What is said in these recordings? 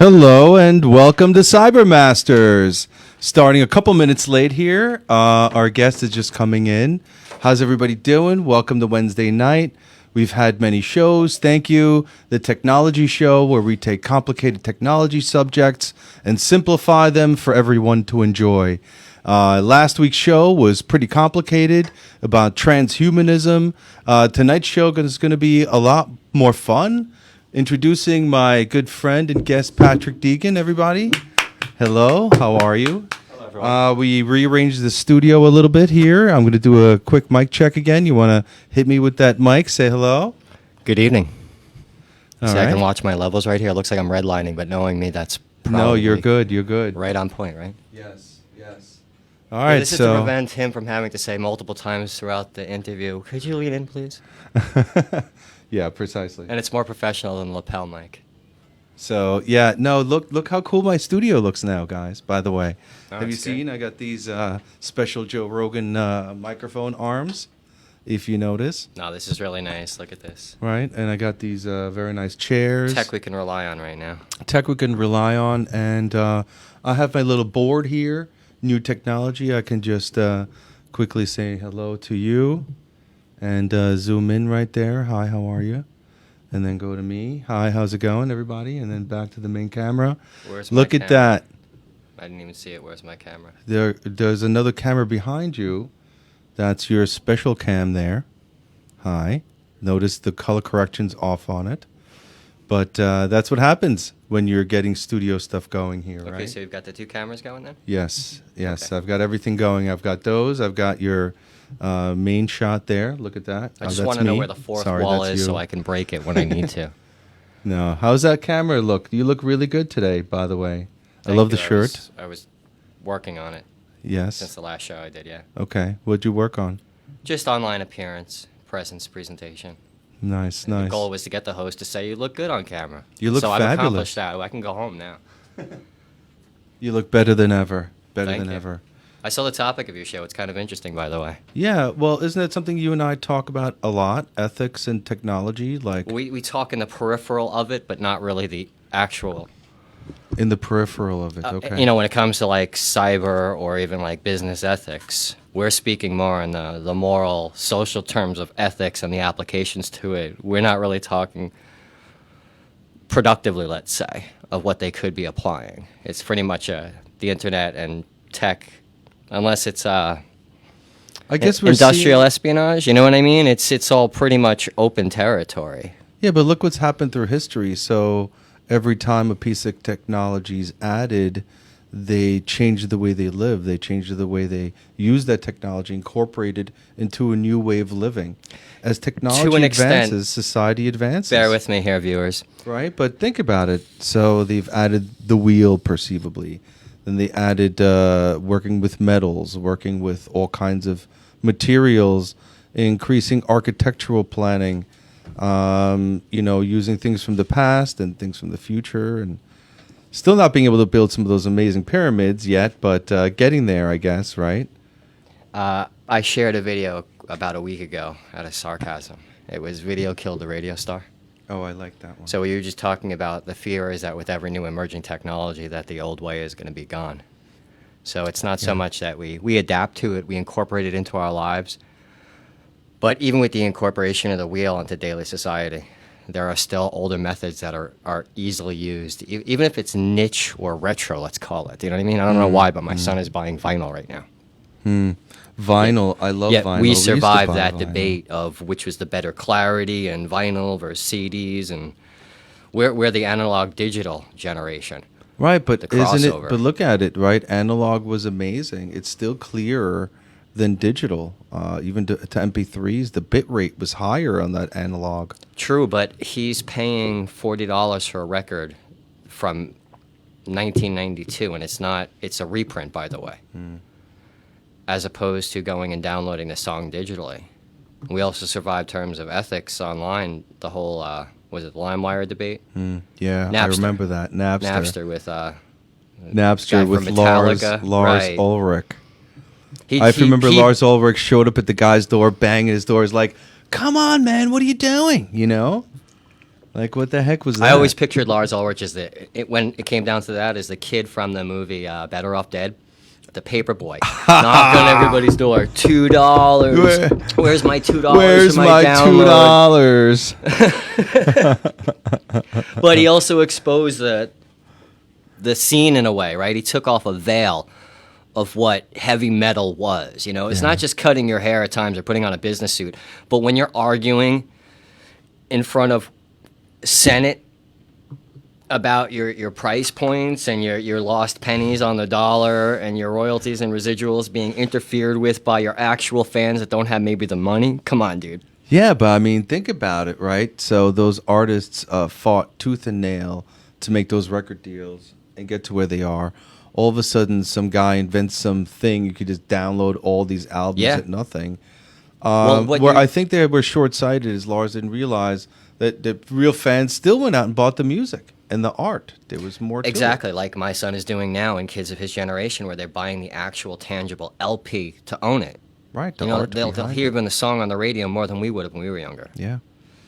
Hello and welcome to CyberMasters. Starting a couple minutes late here. Our guest is just coming in. How's everybody doing? Welcome to Wednesday night. We've had many shows. Thank you. The Technology Show, where we take complicated technology subjects and simplify them for everyone to enjoy. Last week's show was pretty complicated about transhumanism. Tonight's show is going to be a lot more fun. Introducing my good friend and guest, Patrick Deegan, everybody. Hello, how are you? Hello, everyone. We rearranged the studio a little bit here. I'm going to do a quick mic check again. You want to hit me with that mic? Say hello. Good evening. All See, right. I can watch my levels right here. It looks like I'm redlining, but knowing me, that's probably No, you're good. You're good. right on point, right? Yes, yes. All right, This is to prevent him from having to say multiple times throughout the interview, could you lean in, please? Yeah, precisely. And it's more professional than the lapel mic. So, yeah, no, look how cool my studio looks now, guys, by the way. Oh, Have you that's good. seen? I got these special Joe Rogan microphone arms, if you notice, No, this is really nice. Look at this. right? And I got these very nice chairs. Tech we can rely on right now. Tech we can rely on. And I have my little board here, new technology. I can just quickly say hello to you and zoom in right there. Hi, how are you? And then go to me. Hi, how's it going, everybody? And then back to the main camera. Where's my Look at camera? that. I didn't even see it. Where's my camera? There's another camera behind you. That's your special cam there. Hi. Notice the color correction's off on it. But that's what happens when you're getting studio stuff going here, Okay, right? so you've got the two cameras going then? Yes. Okay. I've got everything going. I've got those. I've got your main shot there. Look at that. I just that's want to know me. where the fourth Sorry, wall that's is you. so I can break it when I need to. No. How's that camera look? You look really good today, by the way. I Thank love the you. shirt. I was working on it Yes. since the last show I did, yeah. Okay. What'd you work on? Just online appearance, presence, presentation. Nice, And nice. The goal was to get the host to say you look good on camera. You look so I've fabulous. accomplished that. I can go home now. You look better than ever. Better Thank than you. ever. I saw the topic of your show. It's kind of interesting, by the way. Yeah, well, isn't that something you and I talk about a lot? Ethics and technology, like We talk in the peripheral of it, but not really the actual. in the peripheral of it. Okay. You know, when it comes to like cyber or even like business ethics, we're speaking more in the moral, social terms of ethics and the applications to it. We're not really talking productively, let's say, of what they could be applying. It's pretty much the internet and tech, unless it's I guess we're industrial seeing, espionage. You know what I mean? It's all pretty much open territory. yeah, but look what's happened through history. So every time a piece of technology is added, they change the way they live. They change the way they use that technology, incorporate it into a new way of living. As technology an extent. advances, society advances. Bear with me here, viewers. Right, but think about it. So they've added the wheel perceivably. Then they added working with metals, working with all kinds of materials, increasing architectural planning, using things from the past and things from the future, and still not being able to build some of those amazing pyramids yet, but getting there, I guess, right? I shared a video about a week ago out of sarcasm. It was Video Killed the Radio Star. Oh, I like that one. So we were just talking about the fear is that with every new emerging technology that the old way is going to be gone. So it's not so much that we adapt to it, we incorporate it into our lives. But even with the incorporation of the wheel into daily society, there are still older methods that are easily used, even if it's niche or retro, let's call it. You know what I mean? I don't know why, but my son is buying vinyl right now. Vinyl, I love Yet vinyl. we used to survived buy that vinyl. debate of which was the better clarity and vinyl versus CDs, and we're the analog digital generation. Right, but the isn't crossover. it? But look at it, right? Analog was amazing. It's still clearer than digital. Even to MP3s, the bit rate was higher on that analog. True, but he's paying $40 for a record from 1992, and it's a reprint, by the way, as opposed to going and downloading the song digitally. We also survived terms of ethics online, the whole, was it the LimeWire debate? Yeah, I Napster. remember that. Napster with Napster guy with from Lars Metallica. Right. Ulrich. he, I he- remember he- Lars Ulrich showed up at the guy's door, banging his door. He's like, "Come on, man, what are you doing?" You know? Like, what the heck was that? I always pictured Lars Ulrich as when it came down to that, as the kid from the movie Better Off Dead, the paper boy, knock on everybody's door, $2. Where's my $2? Where's my download? $2? But he also exposed the scene in a way, right? He took off a veil of what heavy metal was. You know, it's not just cutting your hair at times or putting on a business suit, but when you're arguing in front of Senate about your price points and your lost pennies on the dollar and your royalties and residuals being interfered with by your actual fans that don't have maybe the money. Come on, dude. Yeah, but I mean, think about it, right? So those artists fought tooth and nail to make those record deals and get to where they are. All of a sudden, some guy invents something. You could just download all these albums at nothing. Where I think they were short-sighted is Lars didn't realize that the real fans still went out and bought the music and the art. There was more to Exactly, it. like my son is doing now and kids of his generation, where they're buying the actual tangible LP to own it. Right, the You know, art they'll behind hear it. even the song on the radio more than we would have when we were younger. Yeah.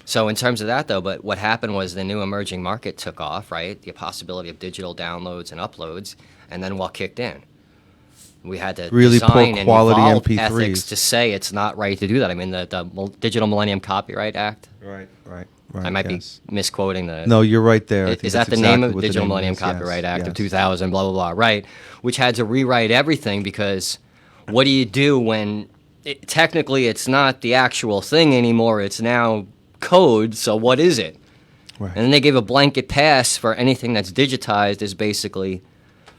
So in terms of that, though, but what happened was the new emerging market took off, right? The possibility of digital downloads and uploads, and then what kicked in? We had to Really poor design and quality evolve MP3s. ethics to say it's not right to do that. I mean, the Digital Millennium Copyright Act. Right. I might be misquoting the. No, you're right there. I think Is that that's the name exactly of what the Digital name Millennium is. Yes, Copyright Act of yes. 2000, blah, blah, blah, right? Which had to rewrite everything because what do you do when technically it's not the actual thing anymore? It's now code, so what is it? Right. And then they gave a blanket pass for anything that's digitized as basically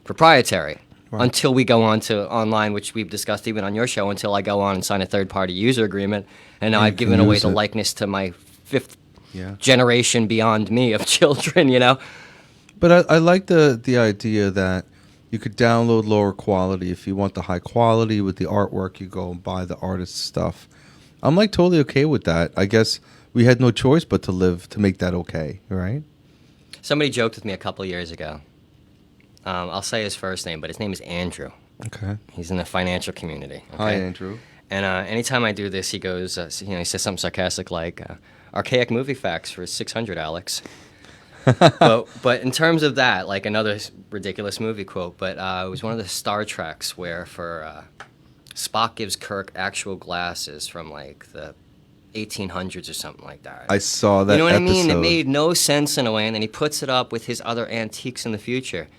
proprietary. Right. Until we go on to online, which we've discussed even on your show, until I go on and sign a third-party user agreement, and now And I've you can given away use the it. likeness to my fifth Yeah. generation beyond me of children, you know? But I like the idea that you could download lower quality. If you want the high quality with the artwork, you go and buy the artist's stuff. I'm like totally okay with that. I guess we had no choice but to make that okay, right? Somebody joked with me a couple years ago. I'll say his first name, but his name is Andrew. Okay. He's in the financial community. Okay? Hi, Andrew. And anytime I do this, he goes, he says something sarcastic like, archaic movie facts for 600, Alex. but in terms of that, like another ridiculous movie quote, but it was one of the Star Treks where for Spock gives Kirk actual glasses from like the 1800s or something like that. I saw that. You know what episode. I mean? It made no sense in a way, and then he puts it up with his other antiques in the future.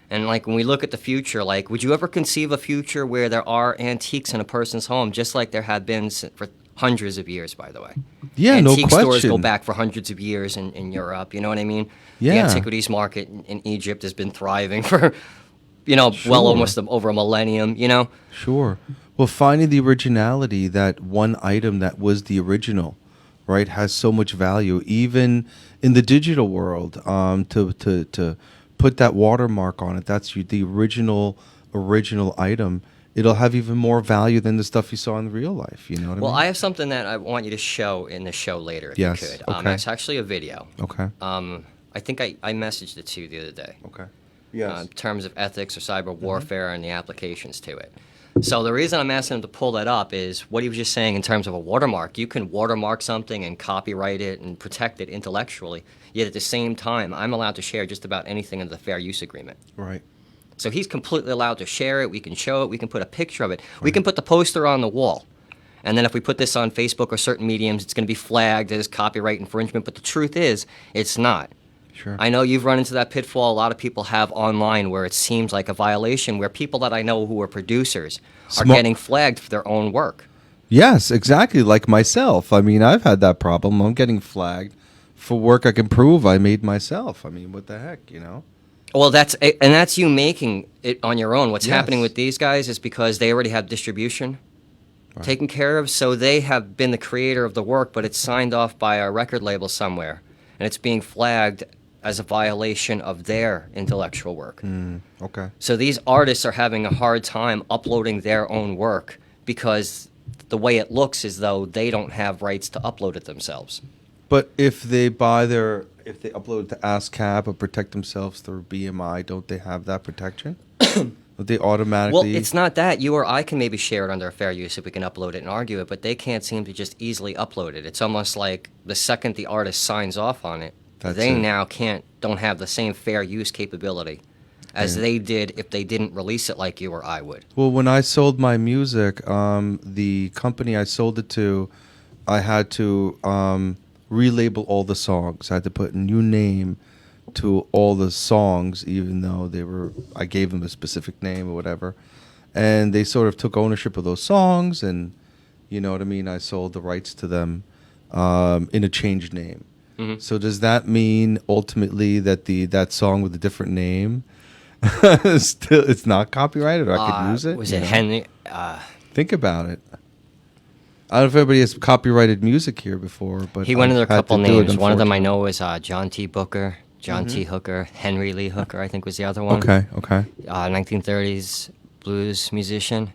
And like when we look at the future, like would you ever conceive a future where there are antiques in a person's home, just like there have been for hundreds of years, by the way? Yeah, Antique no stores question. go back for hundreds of years in Europe. You know what I mean? Yeah. The antiquities market in Egypt has been thriving for, well, Sure. almost over a millennium. You know? Sure. Well, finding the originality, that one item that was the original, right, has so much value, even in the digital world. To put that watermark on it, that's the original item. It'll have even more value than the stuff you saw in real life. You know what I Well, mean? I have something that I want you to show in the show later, if Yes, you could. okay. It's actually a video. Okay. I think I messaged it to you the other day. Okay. In terms of ethics or cyber warfare and the applications to it. So the reason I'm asking him to pull that up is what he was just saying in terms of a watermark. You can watermark something and copyright it and protect it intellectually, yet at the same time, I'm allowed to share just about anything in the fair use agreement. Right. So he's completely allowed to share it. We can show it. We can put a picture of it. We can put the poster on the wall. And then if we put this on Facebook or certain mediums, it's going to be flagged as copyright infringement. But the truth is, it's not. Sure. I know you've run into that pitfall. A lot of people have online where it seems like a violation, where people that I know who are producers are getting flagged for their own work. Yes, exactly. Like myself. I mean, I've had that problem. I'm getting flagged for work I can prove I made myself. I mean, what the heck, you know? Well, that's you making it on your own. What's Yes. happening with these guys is because they already have distribution taken care of, so they have been the creator of the work, but it's signed off by a record label somewhere, and it's being flagged as a violation of their intellectual work. Okay. So these artists are having a hard time uploading their own work because the way it looks is though they don't have rights to upload it themselves. But if they if they upload to ASCAP or protect themselves through BMI, don't they have that protection? Don't they automatically? Well, it's not that. You or I can maybe share it under fair use if we can upload it and argue it, but they can't seem to just easily upload it. It's almost like the second the artist signs off on it, they it. now don't have the same fair use capability as they did if they didn't release it like you or I would. Well, when I sold my music, the company I sold it to, I had to relabel all the songs. I had to put a new name to all the songs, even though I gave them a specific name or whatever. And they sort of took ownership of those songs, and you know what I mean? I sold the rights to them in a changed name. Mm-hmm. So does that mean ultimately that that song with a different name still it's not copyrighted, or I could use it? Was it Henry? Think about it. I don't know if everybody has copyrighted music here before, but He went under a couple names. One of them I unfortunately. know was John T. Booker, John T. Hooker, Henry Lee Hooker, I think was the other one. Okay. 1930s blues musician.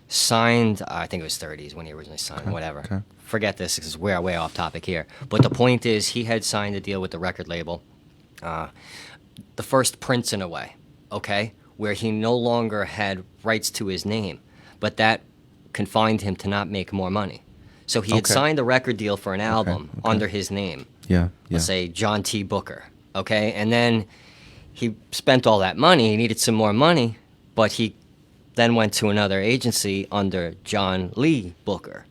Signed, I think it was 30s when he originally signed, whatever. Okay. Forget this because we're way off topic here. But the point is, he had signed a deal with the record label, the first Prince in a way, okay, where he no longer had rights to his name, but that confined him to not make more money. So he had signed a record deal for an album under his name. Yeah. Let's say John T. Booker, okay? And then he spent all that money. He needed some more money, but he then went to another agency under John Lee Booker.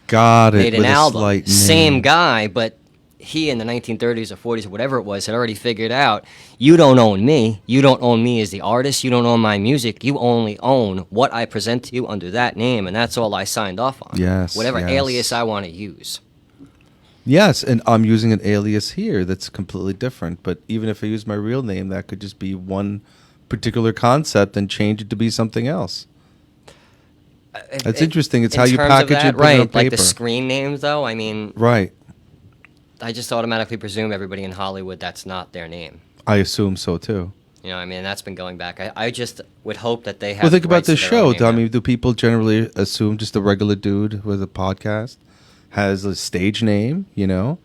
Got it. Made an with a album. slight name. Same guy, but he in the 1930s or 40s or whatever it was had already figured out, you don't own me. You don't own me as the artist. You don't own my music. You only own what I present to you under that name, and that's all I signed off on. Yes. Whatever yes. alias I want to use. Yes, and I'm using an alias here that's completely different. But even if I use my real name, that could just be one particular concept and change it to be something else. That's interesting. It's in how you terms of package that, it, put right? it on paper. Like the screen names, though. I mean, Right. I just automatically presume everybody in Hollywood that's not their name. I assume so too. You know, I mean, that's been going back. I just would hope that they have. Well, think about rights to this their show. own name I now. mean, do people generally assume just a regular dude with a podcast has a stage name? You know,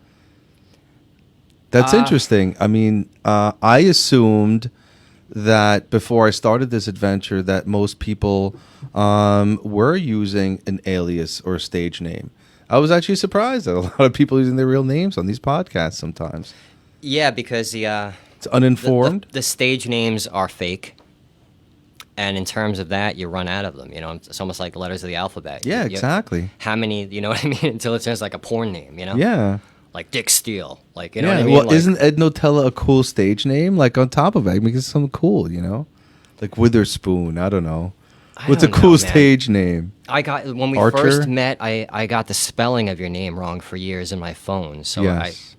that's interesting. I mean, I assumed that before I started this adventure that most people were using an alias or a stage name. I was actually surprised at a lot of people using their real names on these podcasts sometimes. Yeah, because It's uninformed. the stage names are fake, and in terms of that, you run out of them. You know, it's almost like letters of the alphabet. Yeah, You- exactly. How many? You know what I mean? Until it turns like a porn name. You know? Yeah. Like Dick Steele. Like you know Yeah, what I mean? well, Like, isn't Ed Notella a cool stage name? Like on top of it, because it's something cool, you know, like Witherspoon. I don't know. What's a don't know, cool man. stage name? I got when we Archer? first met, I got the spelling of your name wrong for years in my phone. So Yes,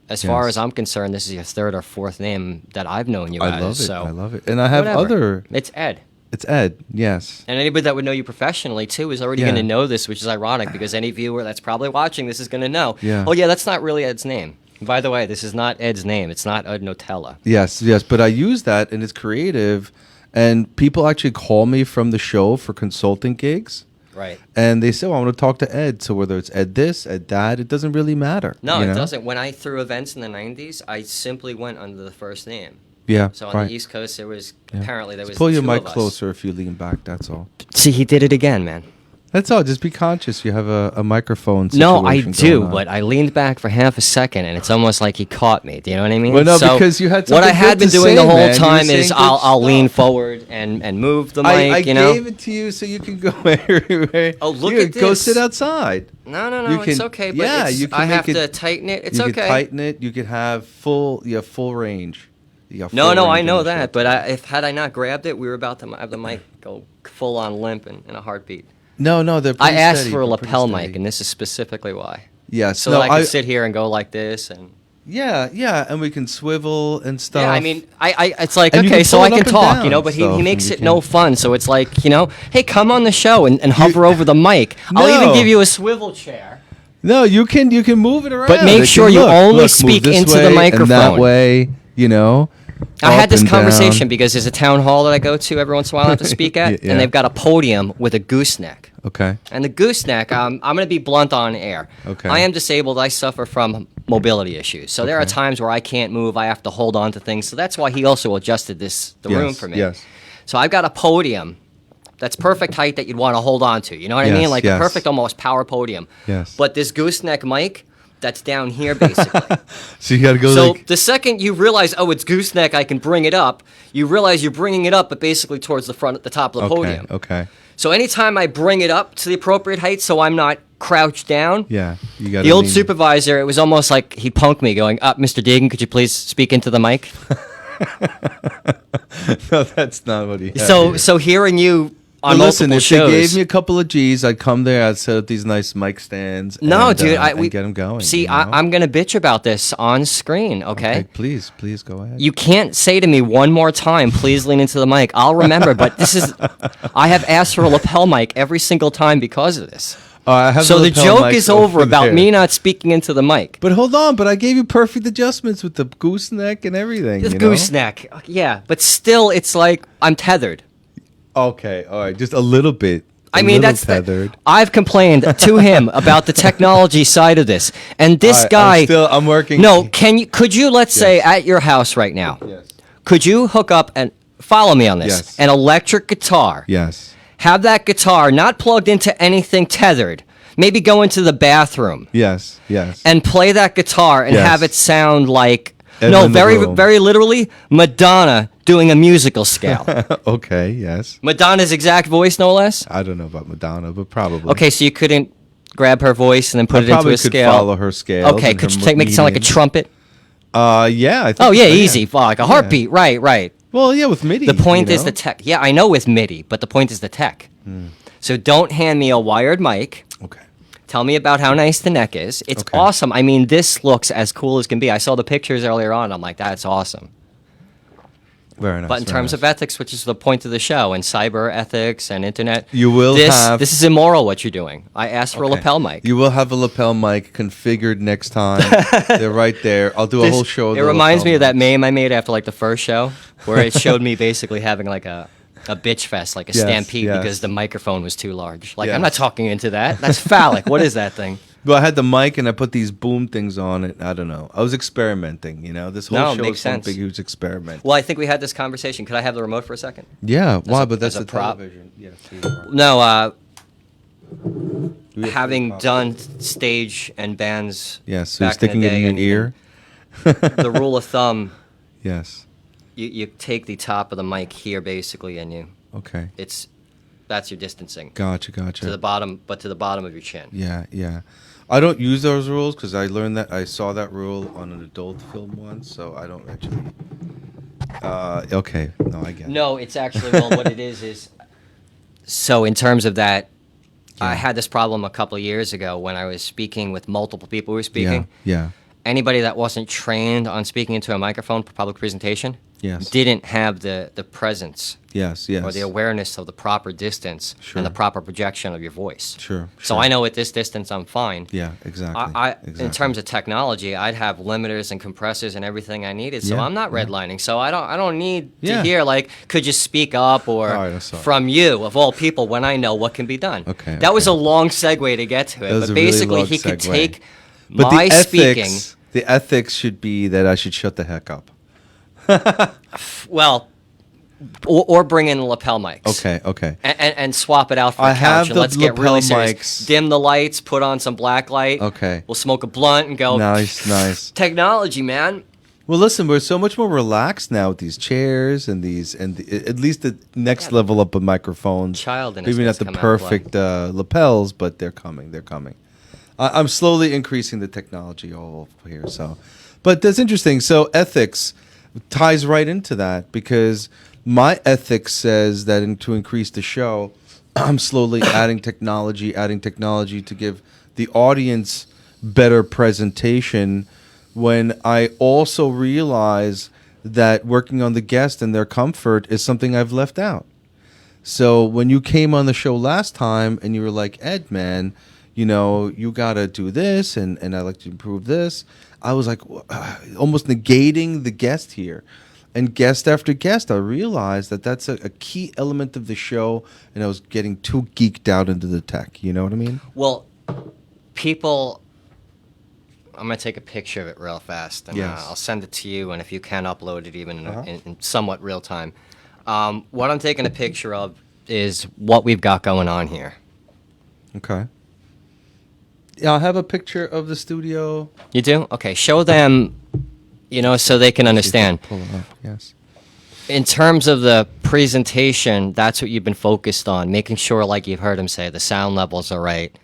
as far Yes. as I'm concerned, this is your third or fourth name that I've known you I as. love it. So I love it. And I have whatever. other. It's Ed. It's Ed. Yes. And anybody that would know you professionally too is already Yeah. going to know this, which is ironic because any viewer that's probably watching this is going to know. Yeah. Oh yeah, that's not really Ed's name. By the way, this is not Ed's name. It's not Ed Notella. Yes. Yes. But I use that, and it's creative, and people actually call me from the show for consulting gigs. Right. And they say, "Oh, I want to talk to Ed." So whether it's Ed this, Ed that, it doesn't really matter. No, you it know? doesn't. When I threw events in the 90s, I simply went under the first name. Yeah. So on right. the East Coast, there was Yeah. apparently there Just was pull your two mic of us. closer if you lean back. That's all. See, he did it again, man. That's all. Just be conscious. You have a microphone. No, I situation do, going on. but I leaned back for half a second, and it's almost like he caught me. Do you know what I mean? Well, no, So because you had what I something had good been to doing say, the whole man. You were time saying is good I'll lean stuff. forward and move the mic. I you know? gave it to you so you can go everywhere. Oh, look You at Go this. sit outside. No, You it's can- okay. But yeah, it's, you can I have make it- to tighten it. It's you okay. can tighten it. You can have full range. You got No, full I range know in the that. show. But if had I not grabbed it, we were about to have the mic go full on limp in a heartbeat. No, they're I pretty asked steady. for a They're pretty lapel steady. mic, and this is specifically why. Yes. So no, that I could sit here and go like this and. Yeah, and we can swivel and stuff. Yeah, I mean, I it's like, And you okay, can so pull I it can up and talk, down you know, but he and makes stuff, it and you no can- fun. So it's like, you know, hey, come on the show and hover over the mic. I'll No. even give you a swivel chair. No, you can move it around. But make It sure can you look, only move speak this into the way and microphone. that way, you know. I had up this and conversation down. because there's a town hall that I go to every once in a while I have to speak at, Yeah. and they've got a podium with a gooseneck. Okay. And the gooseneck, I'm going to be blunt on air. Okay. I am disabled. I suffer from mobility issues. So there are Okay. times where I can't move. I have to hold on to things. So that's why he also adjusted the room Yes, for me. yes. So I've got a podium that's perfect height that you'd want to hold on to. You know what I Yes, mean? Like yes. a perfect almost power podium. Yes. But this gooseneck mic that's down here, basically. So you got to go So like, the second you realize, oh, it's gooseneck, I can bring it up, you realize you're bringing it up, but basically towards the front, at the top of the podium. Okay. So anytime I bring it up to the appropriate height so I'm not crouched down, Yeah. You got the old supervisor, it was almost like he'd punk me going, Mr. Deegan, could you please speak into the mic? No, that's not what he had So here. so hearing you on But listen, multiple if shows. they gave me a couple of G's, I'd come there, I'd set up these nice mic stands. No, and, dude, and get them going. See, you know? I'm going to bitch about this on screen, okay? Please go ahead. You can't say to me one more time, please lean into the mic. I'll remember, but I have asked for a lapel mic every single time because of this. I have So the lapel joke mics is over about there. me not speaking into the mic. But hold on, but I gave you perfect adjustments with the gooseneck and everything. The you know? gooseneck, yeah, but still, it's like I'm tethered. Okay, all right, just a little bit. I mean, that's tethered. I've complained to him about the technology side of this, and this guy. I'm working. No, could you let's say at your house right now? Yes. Could you hook up and follow me on this? Yes. An electric guitar. Yes. Have that guitar not plugged into anything tethered. Maybe go into the bathroom Yes. and play that guitar and Yes. have it sound like Evan the very Room. very literally Madonna doing a musical scale. Okay. Yes. Madonna's exact voice, no less. I don't know about Madonna, but probably. Okay, so you couldn't grab her voice and then put I it into probably a could scale. follow her scale. Okay, could you make it sound like a trumpet? Yeah. I think Oh yeah, so, easy, like a heartbeat. Right. Well, yeah, with MIDI. The point you is know? the tech. Yeah, I know with MIDI, but the point is the tech. So don't hand me a wired mic. Okay. Tell me about how nice the neck is. It's Okay. awesome. I mean, this looks as cool as can be. I saw the pictures earlier on. I'm like, that's awesome. Very nice. But in terms of ethics, which is the point of the show, and cyber ethics and internet, You will have- this is immoral what you're doing. I asked for a Okay. lapel mic. You will have a lapel mic configured next time. They're right there. I'll do a whole show. Of It the reminds lapel me of that mics. meme I made after like the first show, where it showed me basically having like a bitch fest, like a Yes, stampede, yes. because the microphone was too large. Like, Yes. I'm not talking into that. That's phallic. What is that thing? Well, I had the mic and I put these boom things on it. I don't know. I was experimenting. You know, this whole No, show makes is one sense. big, huge experiment. Well, I think we had this conversation. Could I have the remote for a second? Yeah. Why? a- But that's as a the prop. television. Yes. No, We have having three done stage and bands Yes. So you're back in the sticking it day, in your and ear. the rule of thumb, Yes. you take the top of the mic here basically, and Okay. that's your distancing Gotcha. to the bottom, but to the bottom of your chin. Yeah. I don't use those rules because I learned that I saw that rule on an adult film once, so I don't actually. Okay. No, I get it. No, it's actually, well, what it is. So in terms of that, I had this problem a couple of years ago when I was speaking with multiple people who were speaking. Yeah. Anybody that wasn't trained on speaking into a microphone for public presentation Yes. didn't have the presence Yes. or the awareness of the proper distance Sure. and the proper projection of your voice. Sure. So I know at this distance I'm fine. Yeah. Exactly. In terms of technology, I'd have limiters and compressors and everything I needed. So Yeah, I'm not redlining. So I don't need Yeah. to hear like, could you speak up or All right, I'm sorry. from you of all people when I know what can be done. Okay, That was okay. a long segue to get to it, That was but a really basically long he could segue. take But my the speaking. ethics should be that I should shut the heck up. Well, or bring in lapel mics. Okay. And swap it out for I a couch have and the let's get really lapel serious. mics. Dim the lights, put on some black light. Okay. We'll smoke a blunt and go. Nice. Technology, man. Well, listen, we're so much more relaxed now with these chairs and at least the next level up of microphones. Childiness Maybe not needs the to come out of play. perfect lapels, but they're coming. I'm slowly increasing the technology all over here. So, but that's interesting. So ethics ties right into that because my ethics says that to increase the show, I'm slowly adding technology to give the audience better presentation. When I also realize that working on the guest and their comfort is something I've left out. So when you came on the show last time and you were like, Ed, man, you got to do this and I like to improve this, I was like almost negating the guest here. And guest after guest, I realized that that's a key element of the show, and I was getting too geeked out into the tech. You know what I mean? Well, people, I'm going to take a picture of it real fast, and Yes. I'll send it to you, and if you can, upload it even Uh-huh. in somewhat real time. What I'm taking a picture of is what we've got going on here. Okay. Yeah, I have a picture of the studio. You do? Okay, show them, so they can understand. Pull it up. Yes. In terms of the presentation, that's what you've been focused on, making sure, like you've heard him say, the sound levels are right.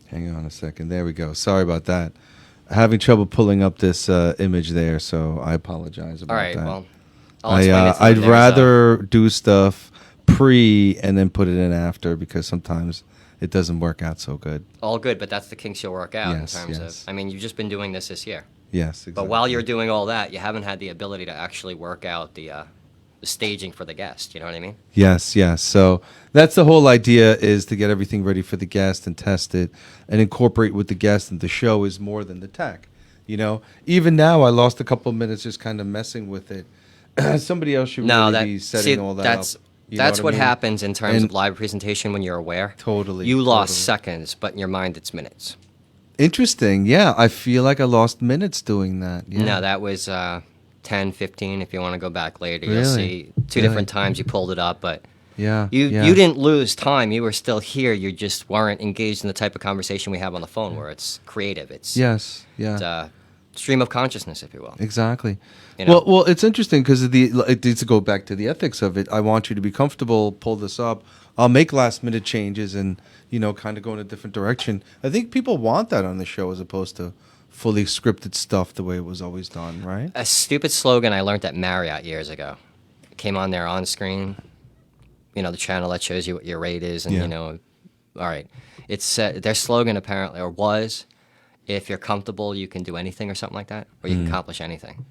Hang on a second. There we go. Sorry about that. Having trouble pulling up this image there, so I apologize about All right, that. well, I'll explain it to you. I'd There's rather do stuff pre and then put it in after because sometimes it doesn't work out so good. all good, but that's the kinks you'll work out Yes, in terms yes. of, I mean, you've just been doing this year. Yes, exactly. But while you're doing all that, you haven't had the ability to actually work out the staging for the guest. You know what I mean? Yes, yes. So that's the whole idea, is to get everything ready for the guest and test it and incorporate with the guest. And the show is more than the tech. Even now I lost a couple of minutes just kind of messing with it. Somebody else should really be setting all that that's, up. You That's know what I mean? happens in terms And- of live presentation when you're aware. Totally. You lost totally. seconds, but in your mind it's minutes. Interesting. Yeah, I feel like I lost minutes doing that. Yeah. No, that was 10, 15. If you want to go back later, Really? you'll see two Really? different times you pulled it up, but Yeah. you yeah. you didn't lose time. You were still here. You just weren't engaged in the type of conversation we have on the phone, where it's creative. It's Yes. Yeah. stream of consciousness, if you will. Exactly. You know? Well, it's interesting because it needs to go back to the ethics of it. I want you to be comfortable. Pull this up. I'll make last minute changes and kind of go in a different direction. I think people want that on the show as opposed to fully scripted stuff the way it was always done. Right? A stupid slogan I learned at Marriott years ago. It came on there on screen. The channel that shows you what your rate is, and Yeah. all right. It's their slogan apparently, or was, if you're comfortable, you can do anything, or something like that, or you can accomplish anything.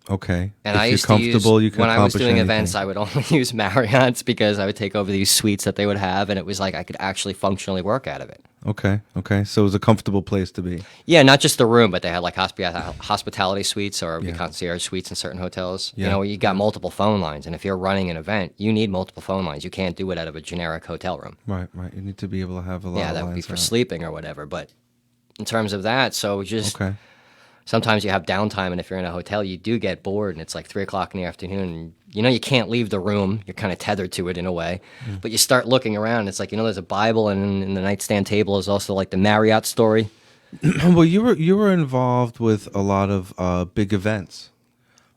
Okay. And if I you're used to use, comfortable, you can when I was accomplish doing anything. events, I would only use Marriott's because I would take over these suites that they would have, and it was like I could actually functionally work out of it. Okay. Okay. So it was a comfortable place to be. Yeah, not just the room, but they had like hospitality suites or Yeah. concierge suites in certain hotels. Yeah. You got multiple phone lines, and if you're running an event, you need multiple phone lines. You can't do it out of a generic hotel room. Right. Right. You need to be able to have a lot Yeah, of that would be lines for out. sleeping or whatever. But in terms of that, so just Okay. sometimes you have downtime, and if you're in a hotel, you do get bored, and it's like 3 o'clock in the afternoon. And, you can't leave the room. You're kind of tethered to it in a way. But you start looking around, and it's like, there's a Bible, and in the nightstand table is also like the Marriott story. Well, you were involved with a lot of big events,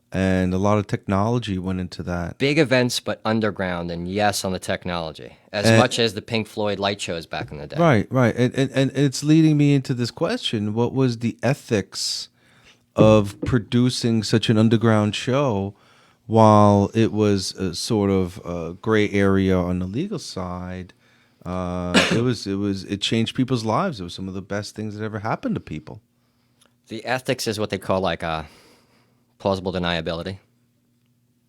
and a lot of technology went into that. Big events, but underground, and yes, on the technology, as And- much as the Pink Floyd light shows back in the day. Right, right, and it's leading me into this question: what was the ethics of producing such an underground show, while it was a sort of a gray area on the legal side? It changed people's lives. It was some of the best things that ever happened to people. The ethics is what they call like plausible deniability.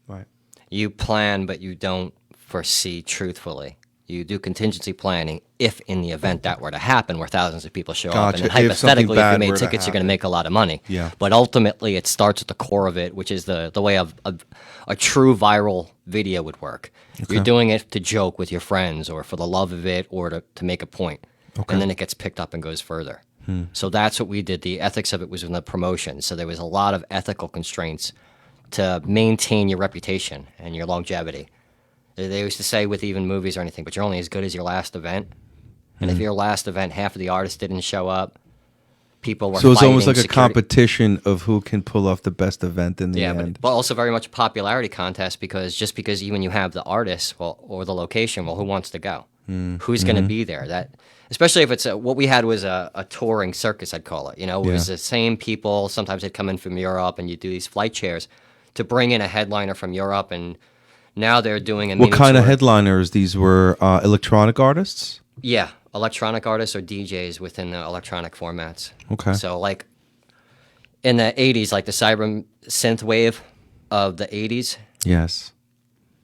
Right. You plan, but you don't foresee truthfully. You do contingency planning if in the event that were to happen where thousands of people show up. Gotcha. And then If something hypothetically, if bad you made were to tickets, you're going to happen. make a lot of money. Yeah. But ultimately, it starts at the core of it, which is the way of a true viral video would work. Okay. You're doing it to joke with your friends or for the love of it or to make a point. Okay. And then it gets picked up and goes further. So that's what we did. The ethics of it was in the promotion. So there was a lot of ethical constraints to maintain your reputation and your longevity. They used to say with even movies or anything, but you're only as good as your last event. And if your last event, half of the artists didn't show up, people were So it's almost fighting like a security. competition of who can pull off the best event in the Yeah, end. but also very much a popularity contest because just because even you have the artist or the location, well, who wants to go? Who's going to be there? That especially if it's what we had was a touring circus, I'd call it. You know, it was Yeah. the same people. Sometimes they'd come in from Europe, and you do these flight shares to bring in a headliner from Europe, and now they're doing a What mini kind of tour. headliners? These were electronic artists? Yeah, electronic artists or DJs within the electronic formats. Okay. So like in the 80s, like the cyber synth wave of the 80s, Yes.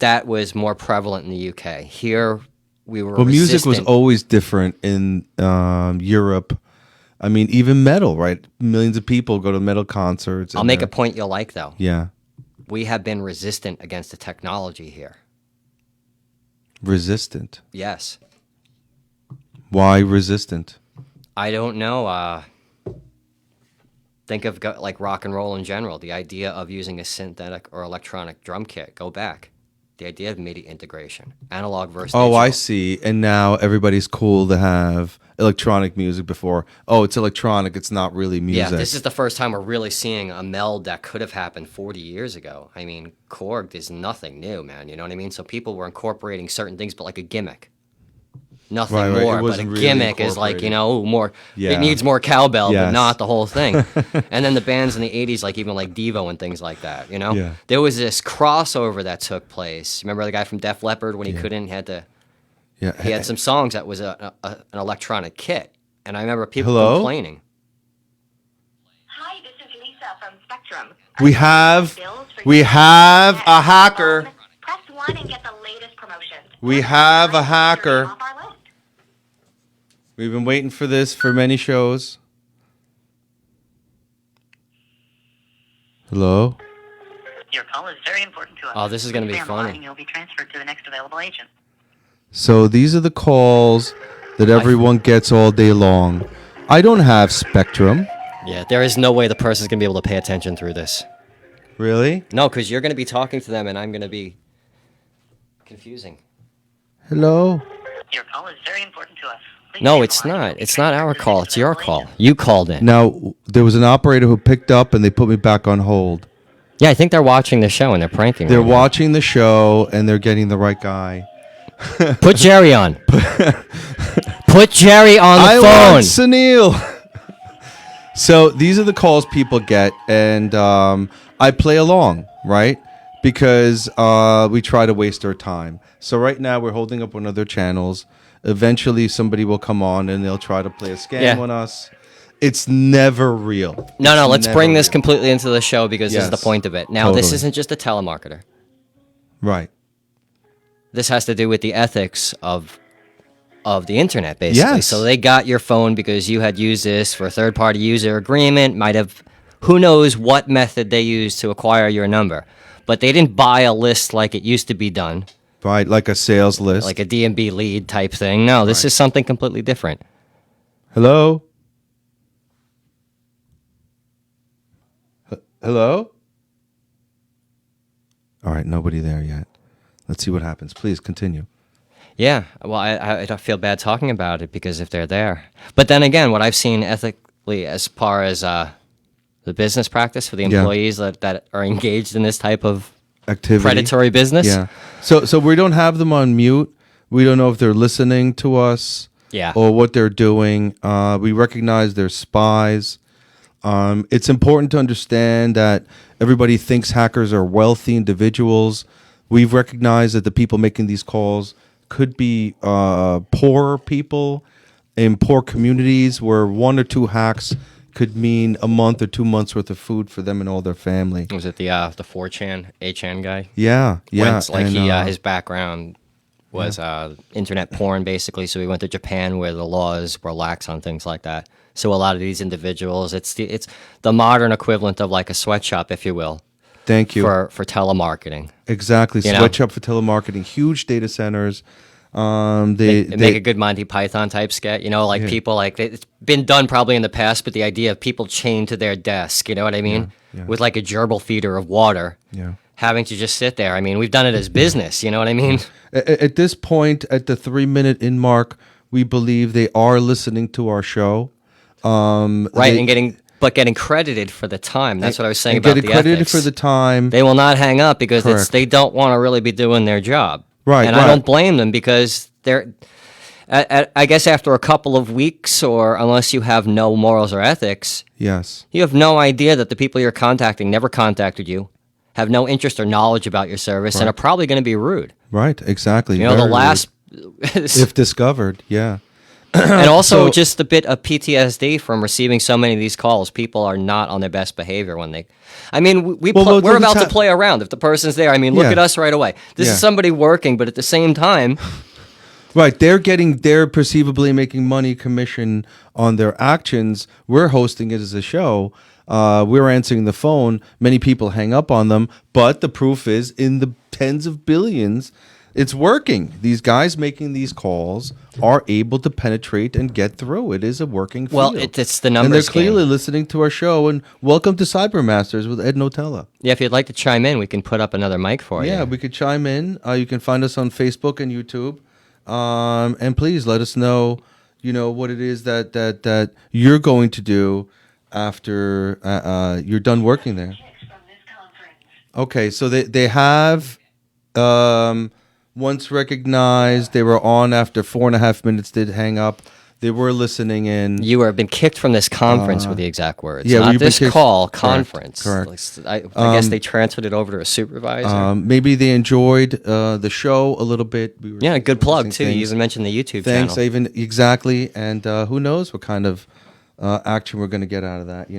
that was more prevalent in the UK. Here we were Well, music was resistant. always different in Europe. I mean, even metal, right? Millions of people go to metal concerts. I'll and make a they're- point you'll like though. Yeah. We have been resistant against the technology here. Resistant. Yes. Why resistant? I don't know. Think of like rock and roll in general. The idea of using a synthetic or electronic drum kit. Go back. The idea of MIDI integration, analog versus Oh, digital. I see. And now everybody's cool to have electronic music before. Oh, it's electronic. It's not really music. Yeah, this is the first time we're really seeing a meld that could have happened 40 years ago. I mean, Korg is nothing new, man. You know what I mean? So people were incorporating certain things, but like a gimmick. Nothing Right, right. It more, but a wasn't really gimmick is like, more, Yeah. it needs more cowbell, but Yes. not the whole thing. And then the bands in the 80s, like even like Devo and things like that, you know? Yeah. There was this crossover that took place. Remember the guy from Def Leppard when he couldn't, Yeah. he had some songs that was an electronic kit. And I remember people Hello? complaining. Hi, this is Lisa from Spectrum. We have a hacker. Press 1 and get the latest promotions. We have a hacker. Off our list. We've been waiting for this for many shows. Hello? Your call is very important to us. Oh, this is gonna Please be stay on the funny. line. You'll be transferred to the next available agent. So these are the calls that everyone gets all day long. I don't have Spectrum. Yeah, there is no way the person's going to be able to pay attention through this. Really? No, because you're going to be talking to them and I'm going to be confusing. Hello? Your call is very important to us. Please stay No, on the it's line. not. You'll be It's not our transferred to the call. next It's your available call. agent. You called in. Now, there was an operator who picked up and they put me back on hold. Yeah, I think they're watching the show and they're pranking. They're right now. watching the show and they're getting the right guy. Put Jerry on. Put Jerry on the I phone. want Sunil. So these are the calls people get, and I play along, right? Because we try to waste our time. So right now we're holding up one of their channels. Eventually somebody will come on and they'll try to play a scam Yeah. on us. It's never real. No, It's let's never bring this real. completely into the show because this is the Yes, point of it. Now, this totally. isn't just a telemarketer. Right. This has to do with the ethics of the internet, basically. Yes. So they got your phone because you had used this for a third-party user agreement. Might have, who knows what method they used to acquire your number, but they didn't buy a list like it used to be done, Right, like a sales list. like a D&B lead type thing. No, this is something completely different. Hello? Hello? All right, nobody there yet. Let's see what happens. Please continue. Yeah, well, I don't feel bad talking about it because if they're there. But then again, what I've seen ethically as far as the business practice for the Yeah. employees that are engaged in this type of Activity. predatory business. Yeah. So we don't have them on mute. We don't know if they're listening to us. Yeah. Or what they're doing. We recognize they're spies. It's important to understand that everybody thinks hackers are wealthy individuals. We've recognized that the people making these calls could be poor people in poor communities where 1 or 2 hacks could mean a month or 2 months worth of food for them and all their family. Was it the 4chan, 8chan guy? Yeah. Went, like his background was internet porn, basically. So he went to Japan where the laws were lax on things like that. So a lot of these individuals, it's the modern equivalent of like a sweatshop, if you will. Thank you. For telemarketing. Exactly. You know? Sweatshop for telemarketing, huge data centers. They make a good Monty Python type sketch, people like it's been done probably in the past, but the idea of people chained to their desk, you know what I mean, with like a gerbil feeder of water, having to just sit there. I mean, we've done it as business, you know what I mean. At this point, at the 3-minute in mark, we believe they are listening to our show, right, and getting credited for the time. That's what I was saying about the ethics. Getting credited for the time. They will not hang up because they don't want to really be doing their job. Right, and I don't blame them because they're. I guess after a couple of weeks, or unless you have no morals or ethics, yes, you have no idea that the people you're contacting never contacted you, have no interest or knowledge about your service, and are probably going to be rude. Right, exactly. You know, the last, if discovered, yeah. And also just a bit of PTSD from receiving so many of these calls. People are not on their best behavior when they. I mean, we're about to play around. If the person's there, I mean, look at us right away. This is somebody working, but at the same time. Right, they're perceivably making money commission on their actions. We're hosting it as a show. We're answering the phone. Many people hang up on them, but the proof is in the tens of billions. It's working. These guys making these calls are able to penetrate and get through. It is a working field. Well, it's the numbers. And they're clearly listening to our show. And welcome to CyberMasters with Ed Notella. Yeah, if you'd like to chime in, we can put up another mic for you. Yeah, we could chime in. You can find us on Facebook and YouTube. And please let us know, what it is that you're going to do after you're done working there. Okay, so they have once recognized. They were on after 4.5 minutes. Did hang up. They were listening in. You have been kicked from this conference with the exact words. Yeah, not this call, conference. Correct. I guess they transferred it over to a supervisor. Maybe they enjoyed the show a little bit. Good plug too. You even mentioned the YouTube channel. Thanks, exactly. And who knows what kind of action we're going to get out of that,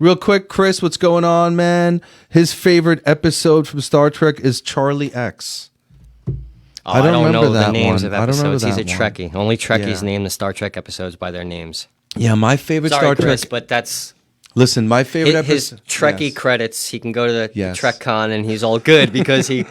Real quick, Chris, what's going on, man? His favorite episode from Star Trek is Charlie X. I don't know the names of episodes. He's a Trekkie. Only Trekkies name the Star Trek episodes by their names. Yeah, my favorite Star Chris, Trek. but that's. Listen, my favorite episode. His Trekkie credits. He can go to the TrekCon and he's all good because he.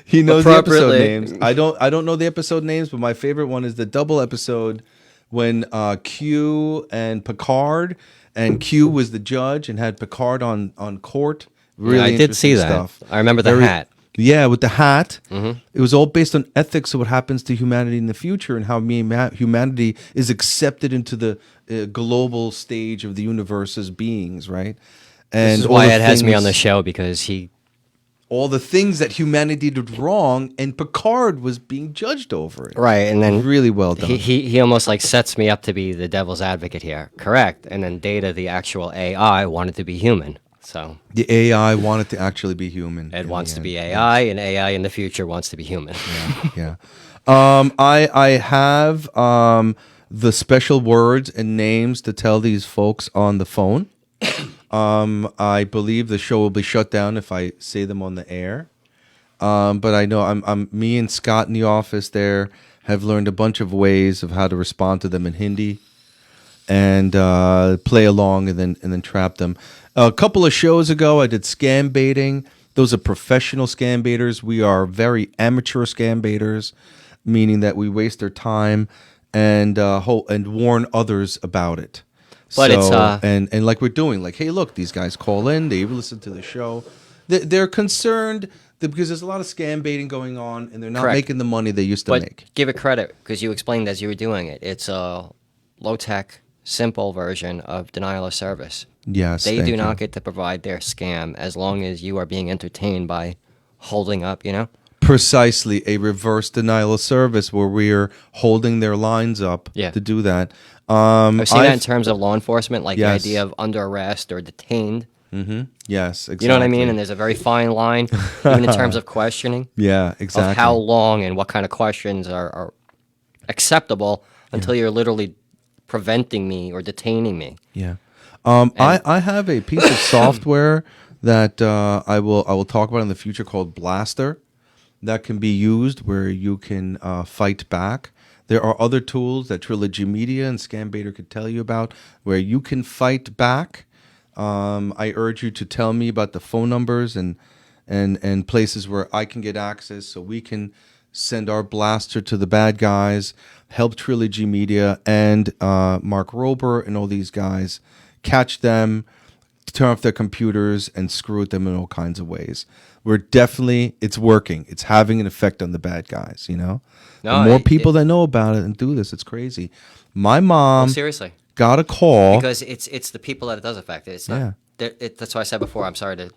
He knows the episode names. I don't know the episode names, but my favorite one is the double episode when Q and Picard, and Q was the judge and had Picard on court. Really, I did see that. Stuff. I remember the hat. Yeah, with the hat. Mm-hmm. It was all based on ethics of what happens to humanity in the future and how humanity is accepted into the global stage of the universe as beings, right? And this is why Ed has me on the show, because all the things that humanity did wrong, and Picard was being judged over it. Right, and then really well done. He almost like sets me up to be the devil's advocate here. Correct. And then Data, the actual AI, wanted to be human. So the AI wanted to actually be human. Ed wants to be AI, and AI in the future wants to be human. Yeah. I have the special words and names to tell these folks on the phone. I believe the show will be shut down if I say them on the air. But I know me and Scott in the office there have learned a bunch of ways of how to respond to them in Hindi and play along and then trap them. A couple of shows ago, I did scam baiting. Those are professional scam baiters. We are very amateur scam baiters, meaning that we waste their time and warn others about it. But it's and like we're doing, like, hey, look, these guys call in, they listen to the show. They're concerned because there's a lot of scam baiting going on, and they're not making the money they used to make. Give it credit, because you explained as you were doing it. It's a low-tech, simple version of denial of service. Yes, they do not get to provide their scam as long as you are being entertained by holding up, Precisely, a reverse denial of service where we're holding their lines up to do that. I've seen that in terms of law enforcement, like the idea of under arrest or detained. Yes, exactly. You know what I mean? And there's a very fine line, even in terms of questioning. Yeah, exactly. Of how long and what kind of questions are acceptable until you're literally preventing me or detaining me. Yeah. I have a piece of software that I will talk about in the future called Blaster that can be used where you can fight back. There are other tools that Trilogy Media and Scambaiter could tell you about where you can fight back. I urge you to tell me about the phone numbers and places where I can get access so we can send our blaster to the bad guys, help Trilogy Media and Mark Rober and all these guys catch them, turn off their computers, and screw at them in all kinds of ways. It's working. It's having an effect on the bad guys, you know? No, the more people that know about it and do this, it's crazy. My mom seriously. got a call. Because it's the people that it does affect. It's not. That's why I said before. I'm sorry to.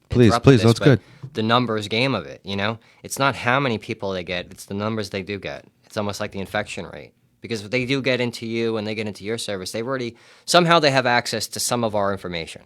Please, This, that's but good. The numbers game of it, you know, it's not how many people they get; it's the numbers they do get. It's almost like the infection rate, because if they do get into you and they get into your service, they've already somehow they have access to some of our information.